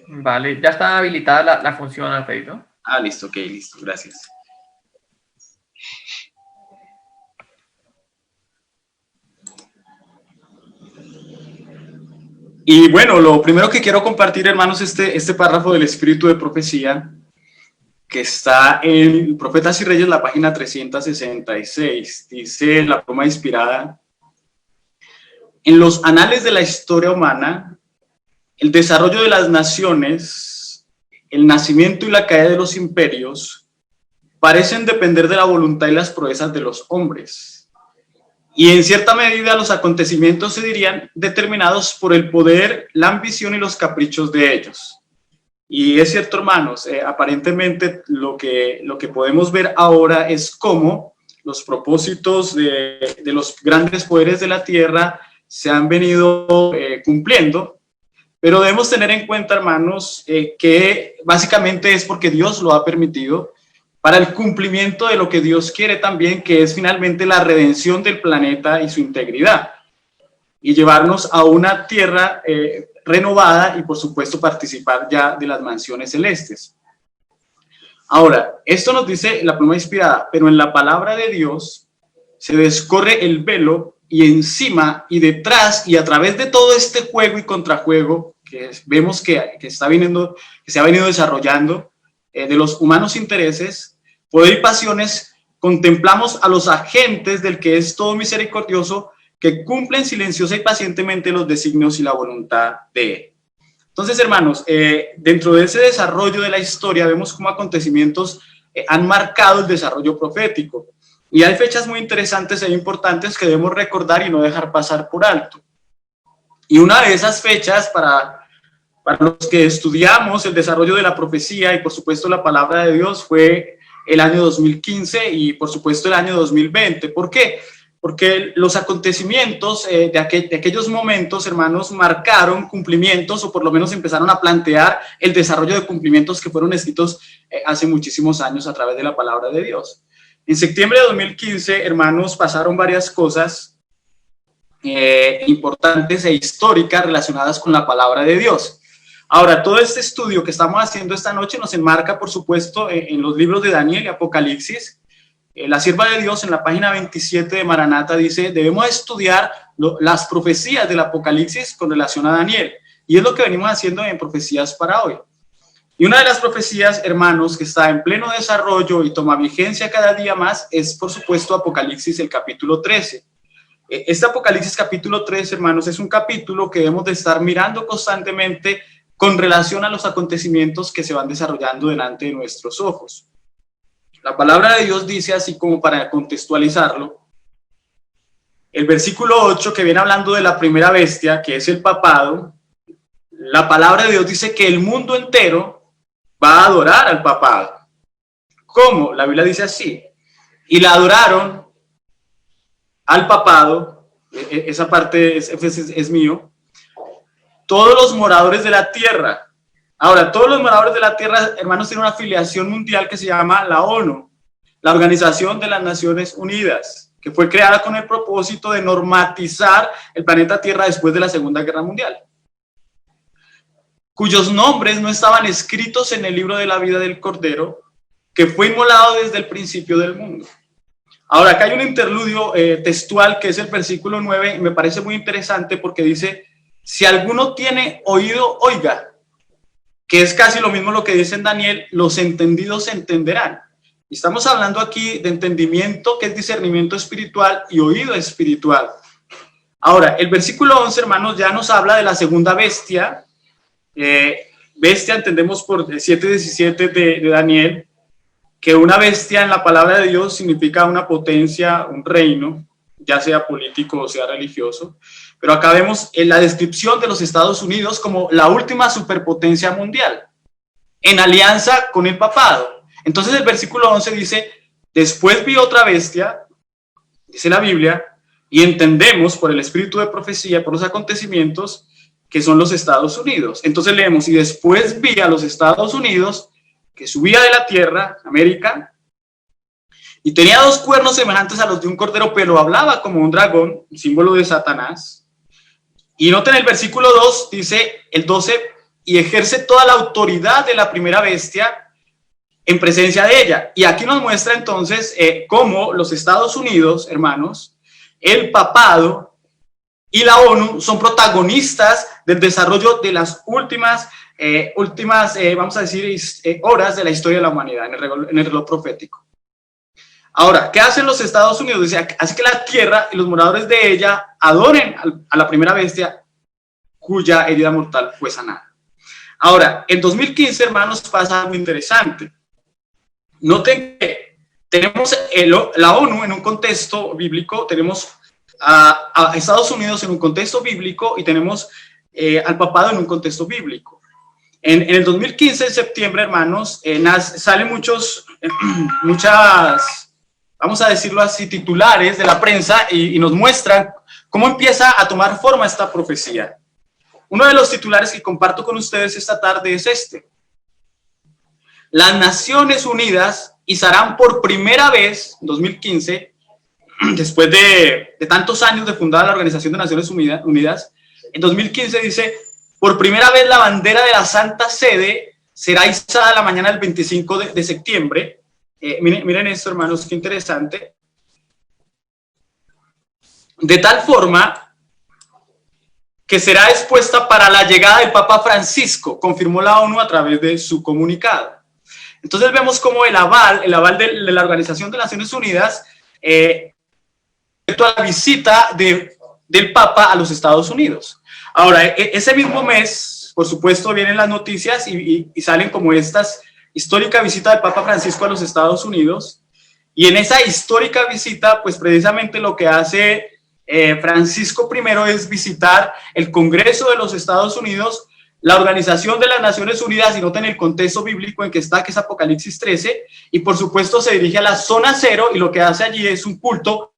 Vale, ya está habilitada la función, Alfredo. Ah, listo, ok, listo, gracias. Y bueno, lo primero que quiero compartir, hermanos, este párrafo del espíritu de profecía que está en Profetas y Reyes, la página 366, dice la pluma inspirada: en los anales de la historia humana, el desarrollo de las naciones, el nacimiento y la caída de los imperios parecen depender de la voluntad y las proezas de los hombres. Y en cierta medida los acontecimientos se dirían determinados por el poder, la ambición y los caprichos de ellos. Y es cierto, hermanos, aparentemente lo que podemos ver ahora es cómo los propósitos de los grandes poderes de la tierra se han venido cumpliendo, pero debemos tener en cuenta, hermanos, que básicamente es porque Dios lo ha permitido para el cumplimiento de lo que Dios quiere también, que es finalmente la redención del planeta y su integridad, y llevarnos a una tierra renovada y por supuesto participar ya de las mansiones celestes. Ahora, esto nos dice la pluma inspirada, pero en la palabra de Dios se descorre el velo y encima y detrás y a través de todo este juego y contrajuego que vemos que se ha venido desarrollando de los humanos intereses, poder y pasiones, contemplamos a los agentes del que es todo misericordioso, que cumplen silenciosa y pacientemente los designios y la voluntad de Él. Entonces, hermanos, dentro de ese desarrollo de la historia vemos cómo acontecimientos han marcado el desarrollo profético. Y hay fechas muy interesantes e importantes que debemos recordar y no dejar pasar por alto. Y una de esas fechas, para los que estudiamos el desarrollo de la profecía y por supuesto la palabra de Dios, fue el año 2015 y por supuesto el año 2020. ¿Por qué? Porque los acontecimientos de aquellos momentos, hermanos, marcaron cumplimientos o por lo menos empezaron a plantear el desarrollo de cumplimientos que fueron escritos hace muchísimos años a través de la palabra de Dios. En septiembre de 2015, hermanos, pasaron varias cosas importantes e históricas relacionadas con la palabra de Dios. Ahora, todo este estudio que estamos haciendo esta noche nos enmarca, por supuesto, en los libros de Daniel y Apocalipsis. La sierva de Dios en la página 27 de Maranata dice, debemos estudiar las profecías del Apocalipsis con relación a Daniel. Y es lo que venimos haciendo en Profecías para hoy. Y una de las profecías, hermanos, que está en pleno desarrollo y toma vigencia cada día más es, por supuesto, Apocalipsis, el capítulo 13. Este Apocalipsis capítulo 13, hermanos, es un capítulo que debemos de estar mirando constantemente con relación a los acontecimientos que se van desarrollando delante de nuestros ojos. La palabra de Dios dice, así como para contextualizarlo, el versículo 8, que viene hablando de la primera bestia, que es el papado, la palabra de Dios dice que el mundo entero va a adorar al papado. ¿Cómo? La Biblia dice así, y la adoraron al papado, esa parte es mío, todos los moradores de la tierra. Ahora, todos los moradores de la tierra, hermanos, tienen una afiliación mundial que se llama la ONU, la Organización de las Naciones Unidas, que fue creada con el propósito de normatizar el planeta Tierra después de la Segunda Guerra Mundial, cuyos nombres no estaban escritos en el libro de la vida del Cordero, que fue inmolado desde el principio del mundo. Ahora, acá hay un interludio textual que es el versículo 9, y me parece muy interesante porque dice, si alguno tiene oído, oiga, que es casi lo mismo lo que dice en Daniel, los entendidos entenderán. Y estamos hablando aquí de entendimiento, que es discernimiento espiritual, y oído espiritual. Ahora, el versículo 11, hermanos, ya nos habla de la segunda bestia. Bestia entendemos por 7:17 de Daniel, que una bestia en la palabra de Dios significa una potencia, un reino, ya sea político o sea religioso. Pero acá vemos en la descripción de los Estados Unidos como la última superpotencia mundial, en alianza con el papado. Entonces el versículo 11 dice, después vi otra bestia, dice la Biblia, y entendemos por el espíritu de profecía, por los acontecimientos, que son los Estados Unidos. Entonces leemos, y después vi a los Estados Unidos, que subía de la tierra, América, y tenía dos cuernos semejantes a los de un cordero, pero hablaba como un dragón, símbolo de Satanás. Y noten el versículo 2, dice el 12, y ejerce toda la autoridad de la primera bestia en presencia de ella. Y aquí nos muestra entonces cómo los Estados Unidos, hermanos, el papado y la ONU son protagonistas del desarrollo de las últimas, vamos a decir, horas de la historia de la humanidad en el reloj profético. Ahora, ¿qué hacen los Estados Unidos? Dice, hace que la tierra y los moradores de ella adoren a la primera bestia cuya herida mortal fue sanada. Ahora, en 2015, hermanos, pasa algo interesante. Noten que tenemos la ONU en un contexto bíblico, tenemos a Estados Unidos en un contexto bíblico y tenemos al papado en un contexto bíblico. En el 2015, en septiembre, hermanos, salen muchas, vamos a decirlo así, titulares de la prensa y nos muestran cómo empieza a tomar forma esta profecía. Uno de los titulares que comparto con ustedes esta tarde es este. Las Naciones Unidas izarán por primera vez, en 2015, después de tantos años de fundada la Organización de Naciones Unidas, en 2015 dice, por primera vez la bandera de la Santa Sede será izada la mañana del 25 de septiembre. Miren esto, hermanos, qué interesante. De tal forma que será expuesta para la llegada del Papa Francisco, confirmó la ONU a través de su comunicado. Entonces vemos como el aval de la Organización de Naciones Unidas respecto a la visita del Papa a los Estados Unidos. Ahora, ese mismo mes, por supuesto, vienen las noticias y salen como estas histórica visita del Papa Francisco a los Estados Unidos, y en esa histórica visita, pues precisamente lo que hace Francisco I es visitar el Congreso de los Estados Unidos, la Organización de las Naciones Unidas, y noten el contexto bíblico en que está, que es Apocalipsis 13, y por supuesto se dirige a la zona cero, y lo que hace allí es un culto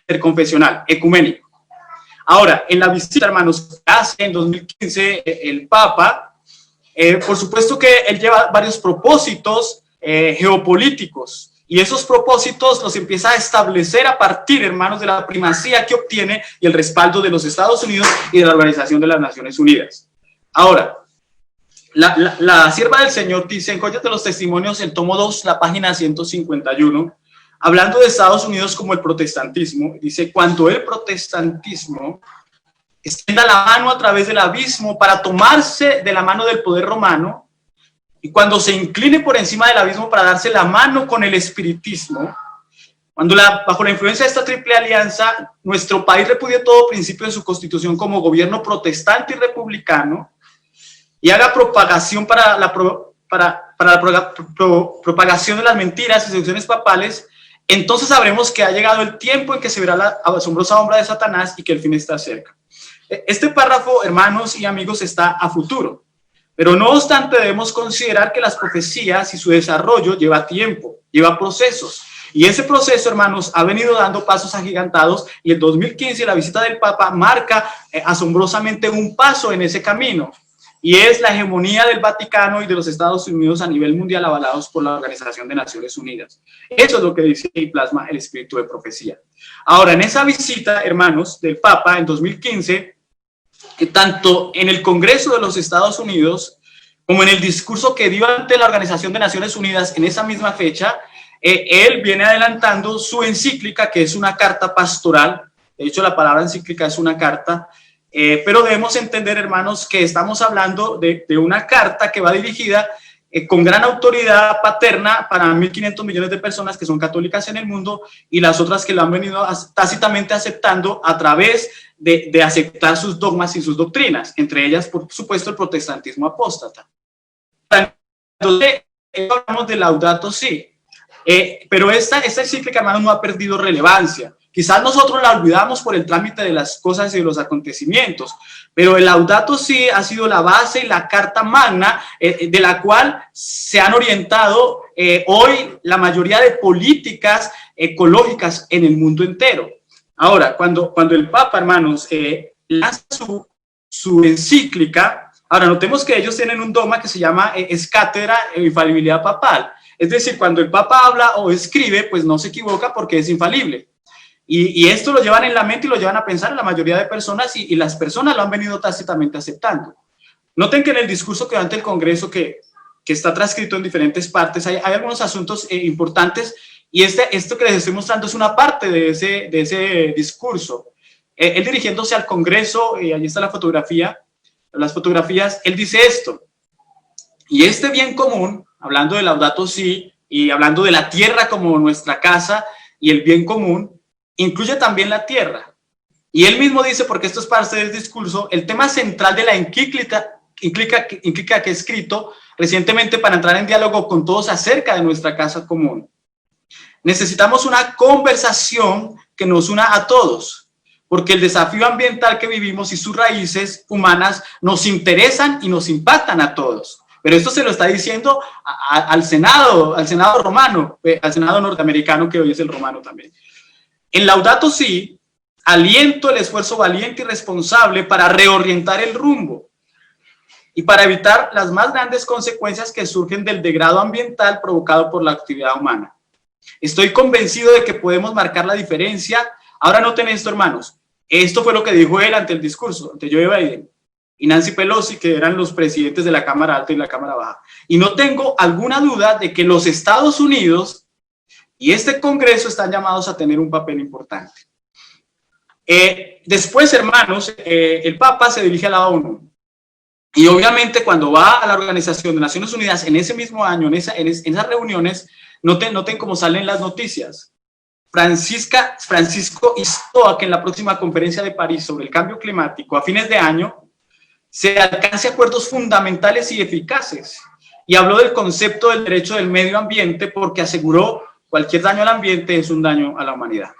interconfesional, ecuménico. Ahora, en la visita, hermanos, que hace en 2015 el Papa, por supuesto que él lleva varios propósitos geopolíticos, y esos propósitos los empieza a establecer a partir, hermanos, de la primacía que obtiene y el respaldo de los Estados Unidos y de la Organización de las Naciones Unidas. Ahora, la sierva del Señor dice en Joyas de los Testimonios, el tomo 2, la página 151, hablando de Estados Unidos como el protestantismo, dice, cuando el protestantismo extienda la mano a través del abismo para tomarse de la mano del poder romano, y cuando se incline por encima del abismo para darse la mano con el espiritismo, cuando bajo la influencia de esta triple alianza, nuestro país repudie todo principio de su constitución como gobierno protestante y republicano, y haga propagación para la propagación de las mentiras y seducciones papales, entonces sabremos que ha llegado el tiempo en que se verá la asombrosa obra de Satanás y que el fin está cerca. Este párrafo, hermanos y amigos, está a futuro. Pero no obstante debemos considerar que las profecías y su desarrollo lleva tiempo, lleva procesos. Y ese proceso, hermanos, ha venido dando pasos agigantados, y el 2015 la visita del Papa marca asombrosamente un paso en ese camino. Y es la hegemonía del Vaticano y de los Estados Unidos a nivel mundial avalados por la Organización de Naciones Unidas. Eso es lo que dice y plasma el espíritu de profecía. Ahora, en esa visita, hermanos, del Papa en 2015, que tanto en el Congreso de los Estados Unidos como en el discurso que dio ante la Organización de Naciones Unidas en esa misma fecha, él viene adelantando su encíclica, que es una carta pastoral. De hecho, la palabra encíclica es una carta, pero debemos entender, hermanos, que estamos hablando de una carta que va dirigida con gran autoridad paterna para 1.500 millones de personas que son católicas en el mundo, y las otras que la han venido tácitamente aceptando a través de aceptar sus dogmas y sus doctrinas, entre ellas, por supuesto, el protestantismo apóstata. Entonces, hablamos de Laudato Si, pero esta encíclica, hermanos, no ha perdido relevancia. Quizás nosotros la olvidamos por el trámite de las cosas y de los acontecimientos, pero el Laudato Si ha sido la base y la carta magna de la cual se han orientado hoy la mayoría de políticas ecológicas en el mundo entero. Ahora, cuando el Papa, hermanos, lanza su encíclica, ahora notemos que ellos tienen un dogma que se llama es cátedra e infalibilidad papal. Es decir, cuando el Papa habla o escribe, pues no se equivoca porque es infalible. Y esto lo llevan en la mente y lo llevan a pensar la mayoría de personas, y las personas lo han venido tácitamente aceptando. Noten que en el discurso que da ante el Congreso, que está transcrito en diferentes partes, hay algunos asuntos importantes, y esto que les estoy mostrando es una parte de ese discurso. Él dirigiéndose al Congreso, y allí está la fotografía, las fotografías, él dice esto: y este bien común, hablando de Laudato Si y hablando de la tierra como nuestra casa y el bien común, incluye también la tierra. Y él mismo dice, porque esto es parte del discurso, el tema central de la encíclica que he escrito recientemente para entrar en diálogo con todos acerca de nuestra casa común. Necesitamos una conversación que nos una a todos, porque el desafío ambiental que vivimos y sus raíces humanas nos interesan y nos impactan a todos. Pero esto se lo está diciendo al Senado romano, al Senado norteamericano, que hoy es el romano también. En Laudato Si, aliento el esfuerzo valiente y responsable para reorientar el rumbo. y para evitar las más grandes consecuencias que surgen del degrado ambiental provocado por la actividad humana. Estoy convencido de que podemos marcar la diferencia. Ahora noten esto, hermanos. Esto fue lo que dijo él ante el discurso, ante Joe Biden y Nancy Pelosi, que eran los presidentes de la Cámara Alta y la Cámara Baja. Y no tengo alguna duda de que los Estados Unidos y este Congreso están llamados a tener un papel importante. Después, hermanos, el Papa se dirige a la ONU. Y obviamente cuando va a la Organización de Naciones Unidas en ese mismo año, en esas reuniones, noten cómo salen las noticias. Francisco instó a que en la próxima conferencia de París sobre el cambio climático a fines de año se alcance acuerdos fundamentales y eficaces. Y habló del concepto del derecho del medio ambiente porque aseguró cualquier daño al ambiente es un daño a la humanidad.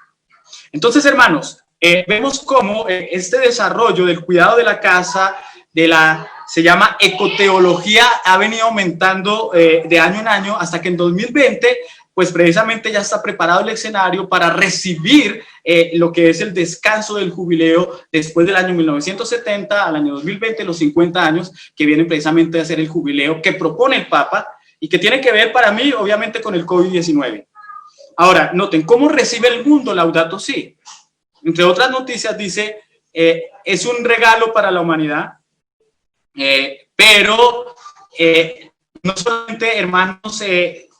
Entonces, hermanos, vemos cómo este desarrollo del cuidado de la casa, se llama ecoteología, ha venido aumentando de año en año hasta que en 2020, pues precisamente ya está preparado el escenario para recibir lo que es el descanso del jubileo después del año 1970 al año 2020, los 50 años que vienen precisamente a ser el jubileo que propone el Papa y que tiene que ver para mí, obviamente, con el COVID-19. Ahora, noten cómo recibe el mundo Laudato Si. Entre otras noticias dice, es un regalo para la humanidad, pero no solamente, hermanos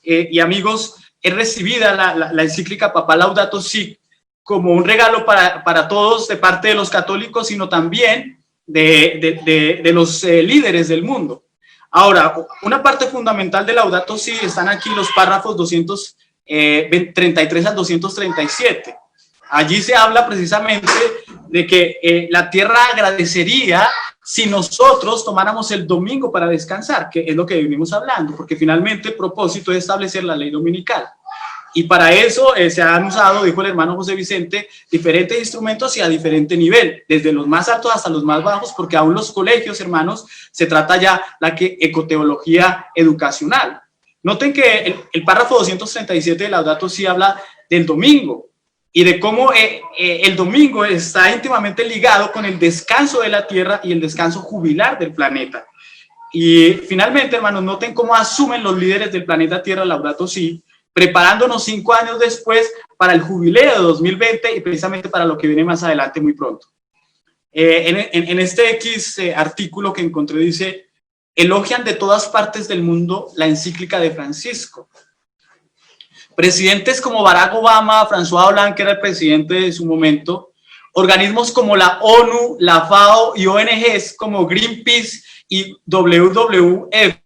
y amigos, es recibida la encíclica papal Laudato Si como un regalo para todos de parte de los católicos, sino también de los líderes del mundo. Ahora, una parte fundamental de Laudato Si están aquí los párrafos 233 al 237. Allí se habla precisamente de que la tierra agradecería si nosotros tomáramos el domingo para descansar, que es lo que venimos hablando, porque finalmente el propósito es establecer la ley dominical. Y para eso se han usado, dijo el hermano José Vicente, diferentes instrumentos y a diferente nivel, desde los más altos hasta los más bajos, porque aún los colegios, hermanos, se trata ya la ecoteología educacional. Noten que el párrafo 237 de Laudato Si habla del domingo y de cómo el domingo está íntimamente ligado con el descanso de la tierra y el descanso jubilar del planeta. Y finalmente, hermanos, noten cómo asumen los líderes del planeta Tierra Laudato Si, preparándonos 5 años después para el jubileo de 2020 y precisamente para lo que viene más adelante muy pronto. En este artículo que encontré dice, elogian de todas partes del mundo la encíclica de Francisco. Presidentes como Barack Obama, François Hollande, que era el presidente de su momento, organismos como la ONU, la FAO y ONGs como Greenpeace y WWF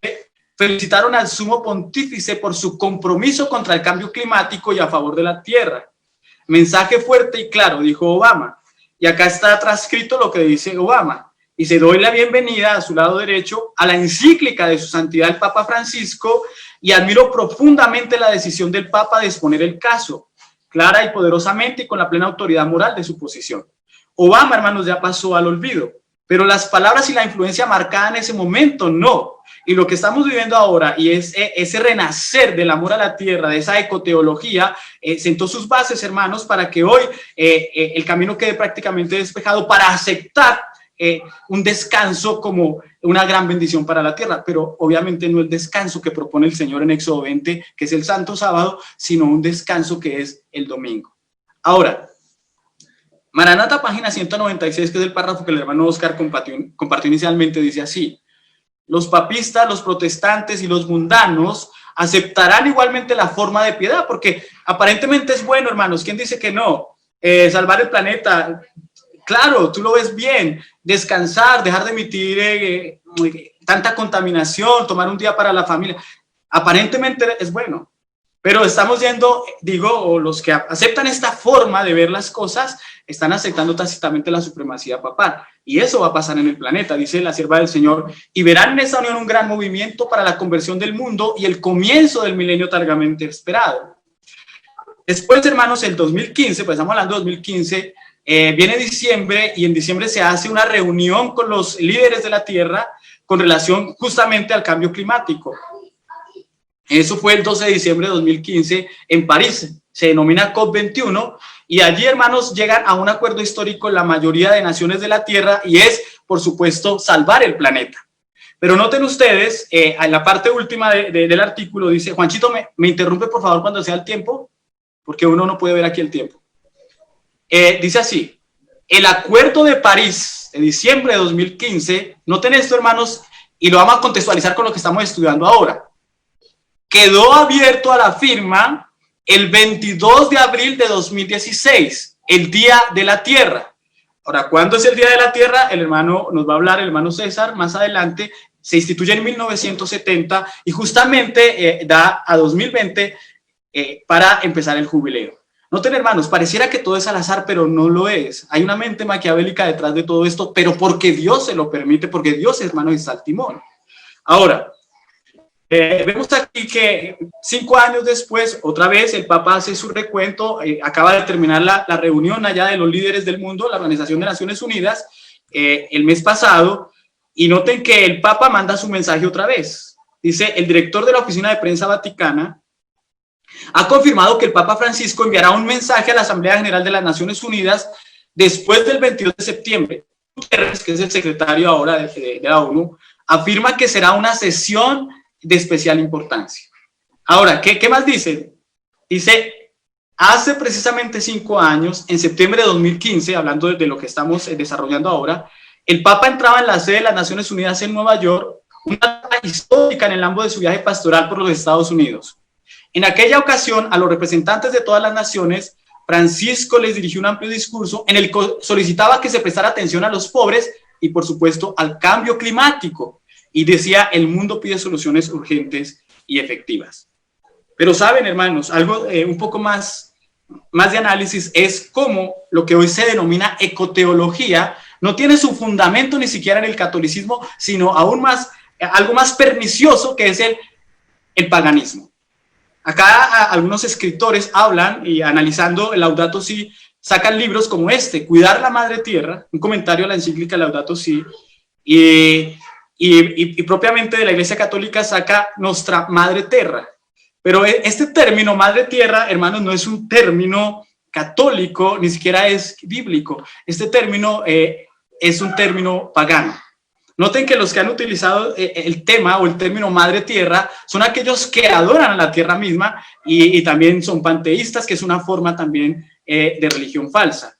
felicitaron al sumo pontífice por su compromiso contra el cambio climático y a favor de la tierra. Mensaje fuerte y claro, dijo Obama. Y acá está transcrito lo que dice Obama. Y se doy la bienvenida a su lado derecho a la encíclica de su santidad el Papa Francisco y admiro profundamente la decisión del Papa de exponer el caso, clara y poderosamente y con la plena autoridad moral de su posición. Obama, hermanos, ya pasó al olvido, pero las palabras y la influencia marcada en ese momento no. Y lo que estamos viviendo ahora, y es ese renacer del amor a la tierra, de esa ecoteología, sentó sus bases, hermanos, para que hoy el camino quede prácticamente despejado para aceptar un descanso como una gran bendición para la tierra, pero obviamente no el descanso que propone el Señor en Éxodo 20, que es el Santo Sábado, sino un descanso que es el domingo. Ahora, Maranata, página 196, que es el párrafo que el hermano Oscar compartió inicialmente, dice así: los papistas, los protestantes y los mundanos aceptarán igualmente la forma de piedad, porque aparentemente es bueno, hermanos. ¿Quién dice que no? Salvar el planeta, claro, tú lo ves bien. Descansar, dejar de emitir tanta contaminación, tomar un día para la familia, aparentemente es bueno. Pero estamos yendo, o los que aceptan esta forma de ver las cosas, están aceptando tácitamente la supremacía papal. Y eso va a pasar en el planeta, dice la sierva del Señor. Y verán en esta unión un gran movimiento para la conversión del mundo y el comienzo del milenio largamente esperado. Después, hermanos, el 2015, pues estamos hablando de 2015, viene diciembre y en diciembre se hace una reunión con los líderes de la Tierra con relación justamente al cambio climático. Eso fue el 12 de diciembre de 2015 en París, se denomina COP21, y allí, hermanos, llegan a un acuerdo histórico la mayoría de naciones de la Tierra y es, por supuesto, salvar el planeta. Pero noten ustedes, en la parte última del artículo dice, Juanchito, me interrumpe por favor cuando sea el tiempo, porque uno no puede ver aquí el tiempo. Dice así, el Acuerdo de París de diciembre de 2015, noten esto, hermanos, y lo vamos a contextualizar con lo que estamos estudiando ahora. Quedó abierto a la firma el 22 de abril de 2016, el Día de la Tierra. Ahora, ¿cuándo es el Día de la Tierra? El hermano nos va a hablar, el hermano César, más adelante. Se instituye en 1970 y justamente da a 2020 para empezar el jubileo. Noten, hermanos, pareciera que todo es al azar, pero no lo es. Hay una mente maquiavélica detrás de todo esto, pero porque Dios se lo permite, porque Dios, hermano, está al timón. Ahora, vemos aquí que 5 años después, otra vez el Papa hace su recuento, acaba de terminar la reunión allá de los líderes del mundo, la Organización de Naciones Unidas, el mes pasado, y noten que el Papa manda su mensaje otra vez. Dice, el director de la Oficina de Prensa Vaticana ha confirmado que el Papa Francisco enviará un mensaje a la Asamblea General de las Naciones Unidas después del 22 de septiembre. Guterres, que es el secretario ahora de la ONU, afirma que será una sesión de especial importancia. Ahora, ¿qué más dice? Dice, hace precisamente 5 años, en septiembre de 2015, hablando de lo que estamos desarrollando ahora, el Papa entraba en la sede de las Naciones Unidas en Nueva York, una etapa histórica en el ámbito de su viaje pastoral por los Estados Unidos. En aquella ocasión, a los representantes de todas las naciones, Francisco les dirigió un amplio discurso en el que solicitaba que se prestara atención a los pobres y, por supuesto, al cambio climático. Y decía, el mundo pide soluciones urgentes y efectivas. Pero saben, hermanos, algo un poco más de análisis es cómo lo que hoy se denomina ecoteología no tiene su fundamento ni siquiera en el catolicismo, sino aún más, algo más pernicioso que es el paganismo. Acá algunos escritores hablan y analizando el Laudato Si, sacan libros como este, Cuidar la Madre Tierra, un comentario a la encíclica Laudato Si, y propiamente de la Iglesia Católica saca Nostra Madre Terra. Pero este término, Madre Tierra, hermanos, no es un término católico, ni siquiera es bíblico. Este término es un término pagano. Noten que los que han utilizado el tema o el término Madre Tierra son aquellos que adoran a la tierra misma y también son panteístas, que es una forma también de religión falsa.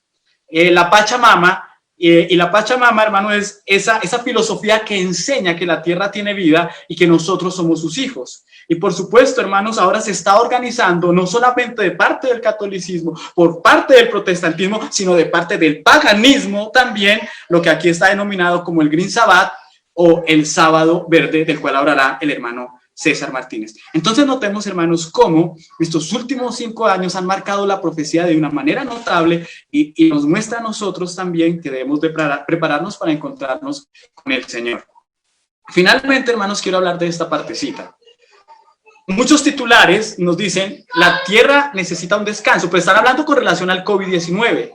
La Pachamama, y la Pachamama, hermano, es esa filosofía que enseña que la tierra tiene vida y que nosotros somos sus hijos. Y por supuesto, hermanos, ahora se está organizando no solamente de parte del catolicismo, por parte del protestantismo, sino de parte del paganismo también, lo que aquí está denominado como el Green Sabbath o el Sábado Verde, del cual hablará el hermano César Martínez. Entonces notemos, hermanos, cómo estos últimos 5 años han marcado la profecía de una manera notable y nos muestra a nosotros también que debemos de prepararnos para encontrarnos con el Señor. Finalmente, hermanos, quiero hablar de esta partecita. Muchos titulares nos dicen, la tierra necesita un descanso, pero están hablando con relación al COVID-19.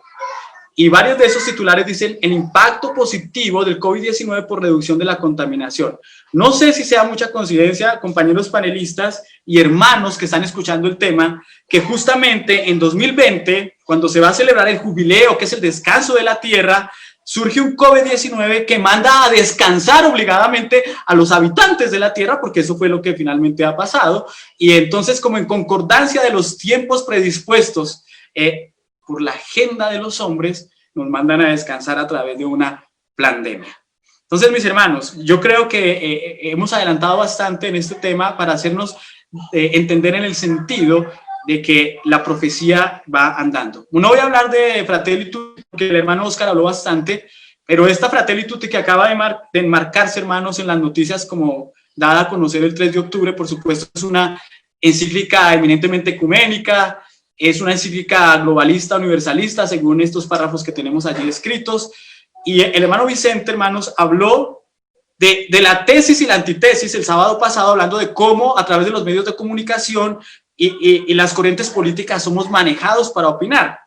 Y varios de esos titulares dicen el impacto positivo del COVID-19 por reducción de la contaminación. No sé si sea mucha coincidencia, compañeros panelistas y hermanos que están escuchando el tema, que justamente en 2020, cuando se va a celebrar el jubileo, que es el descanso de la tierra, surge un COVID-19 que manda a descansar obligadamente a los habitantes de la tierra, porque eso fue lo que finalmente ha pasado. Y entonces, como en concordancia de los tiempos predispuestos por la agenda de los hombres, nos mandan a descansar a través de una pandemia. Entonces, mis hermanos, yo creo que hemos adelantado bastante en este tema para hacernos entender en el sentido de que la profecía va andando. No voy a hablar de Fratelli Tutti, porque el hermano Oscar habló bastante, pero esta Fratelli Tutti que acaba de enmarcarse, hermanos, en las noticias como dada a conocer el 3 de octubre, por supuesto, es una encíclica eminentemente ecuménica, es una encíclica globalista, universalista, según estos párrafos que tenemos allí escritos, y el hermano Vicente, hermanos, habló de la tesis y la antitesis el sábado pasado, hablando de cómo a través de los medios de comunicación y las corrientes políticas somos manejados para opinar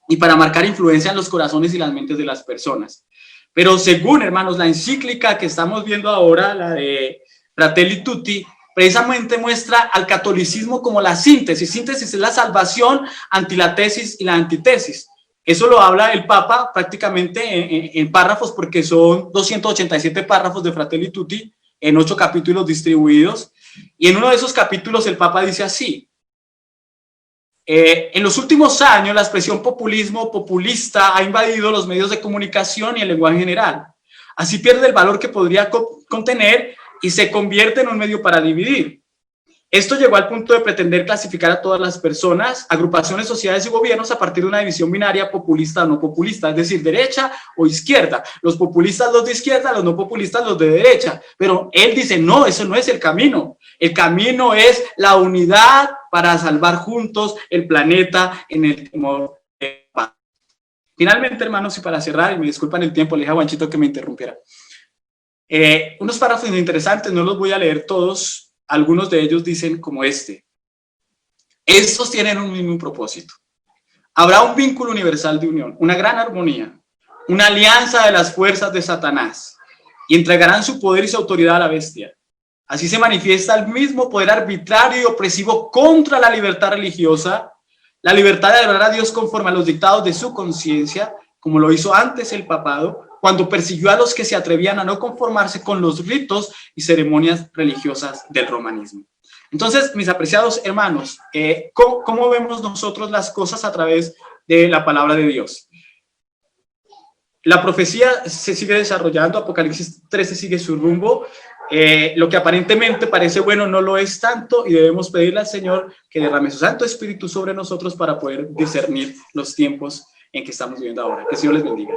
y para marcar influencia en los corazones y las mentes de las personas. Pero según, hermanos, la encíclica que estamos viendo ahora, la de Fratelli Tutti, precisamente muestra al catolicismo como la síntesis. Síntesis es la salvación ante la tesis y la antitesis. Eso lo habla el Papa prácticamente en párrafos, porque son 287 párrafos de Fratelli Tutti, en 8 capítulos distribuidos, y en uno de esos capítulos el Papa dice así: en los últimos años la expresión populismo o populista ha invadido los medios de comunicación y el lenguaje general. Así pierde el valor que podría contener y se convierte en un medio para dividir. Esto llegó al punto de pretender clasificar a todas las personas, agrupaciones, sociedades y gobiernos a partir de una división binaria populista o no populista, es decir, derecha o izquierda. Los populistas los de izquierda, los no populistas los de derecha. Pero él dice, no, eso no es el camino. El camino es la unidad para salvar juntos el planeta en el temor de paz. Finalmente, hermanos, y para cerrar, y me disculpan el tiempo, le dije a Juanchito que me interrumpiera. Unos párrafos interesantes, no los voy a leer todos. Algunos de ellos dicen como este: estos tienen un mismo propósito. Habrá un vínculo universal de unión, una gran armonía, una alianza de las fuerzas de Satanás, y entregarán su poder y su autoridad a la bestia. Así se manifiesta el mismo poder arbitrario y opresivo contra la libertad religiosa, la libertad de adorar a Dios conforme a los dictados de su conciencia, como lo hizo antes el papado, cuando persiguió a los que se atrevían a no conformarse con los ritos y ceremonias religiosas del romanismo. Entonces, mis apreciados hermanos, ¿cómo vemos nosotros las cosas a través de la palabra de Dios? La profecía se sigue desarrollando, Apocalipsis 13 sigue su rumbo. Lo que aparentemente parece bueno no lo es tanto, y debemos pedirle al Señor que derrame su Santo Espíritu sobre nosotros para poder discernir los tiempos en que estamos viviendo ahora. Que el Señor les bendiga.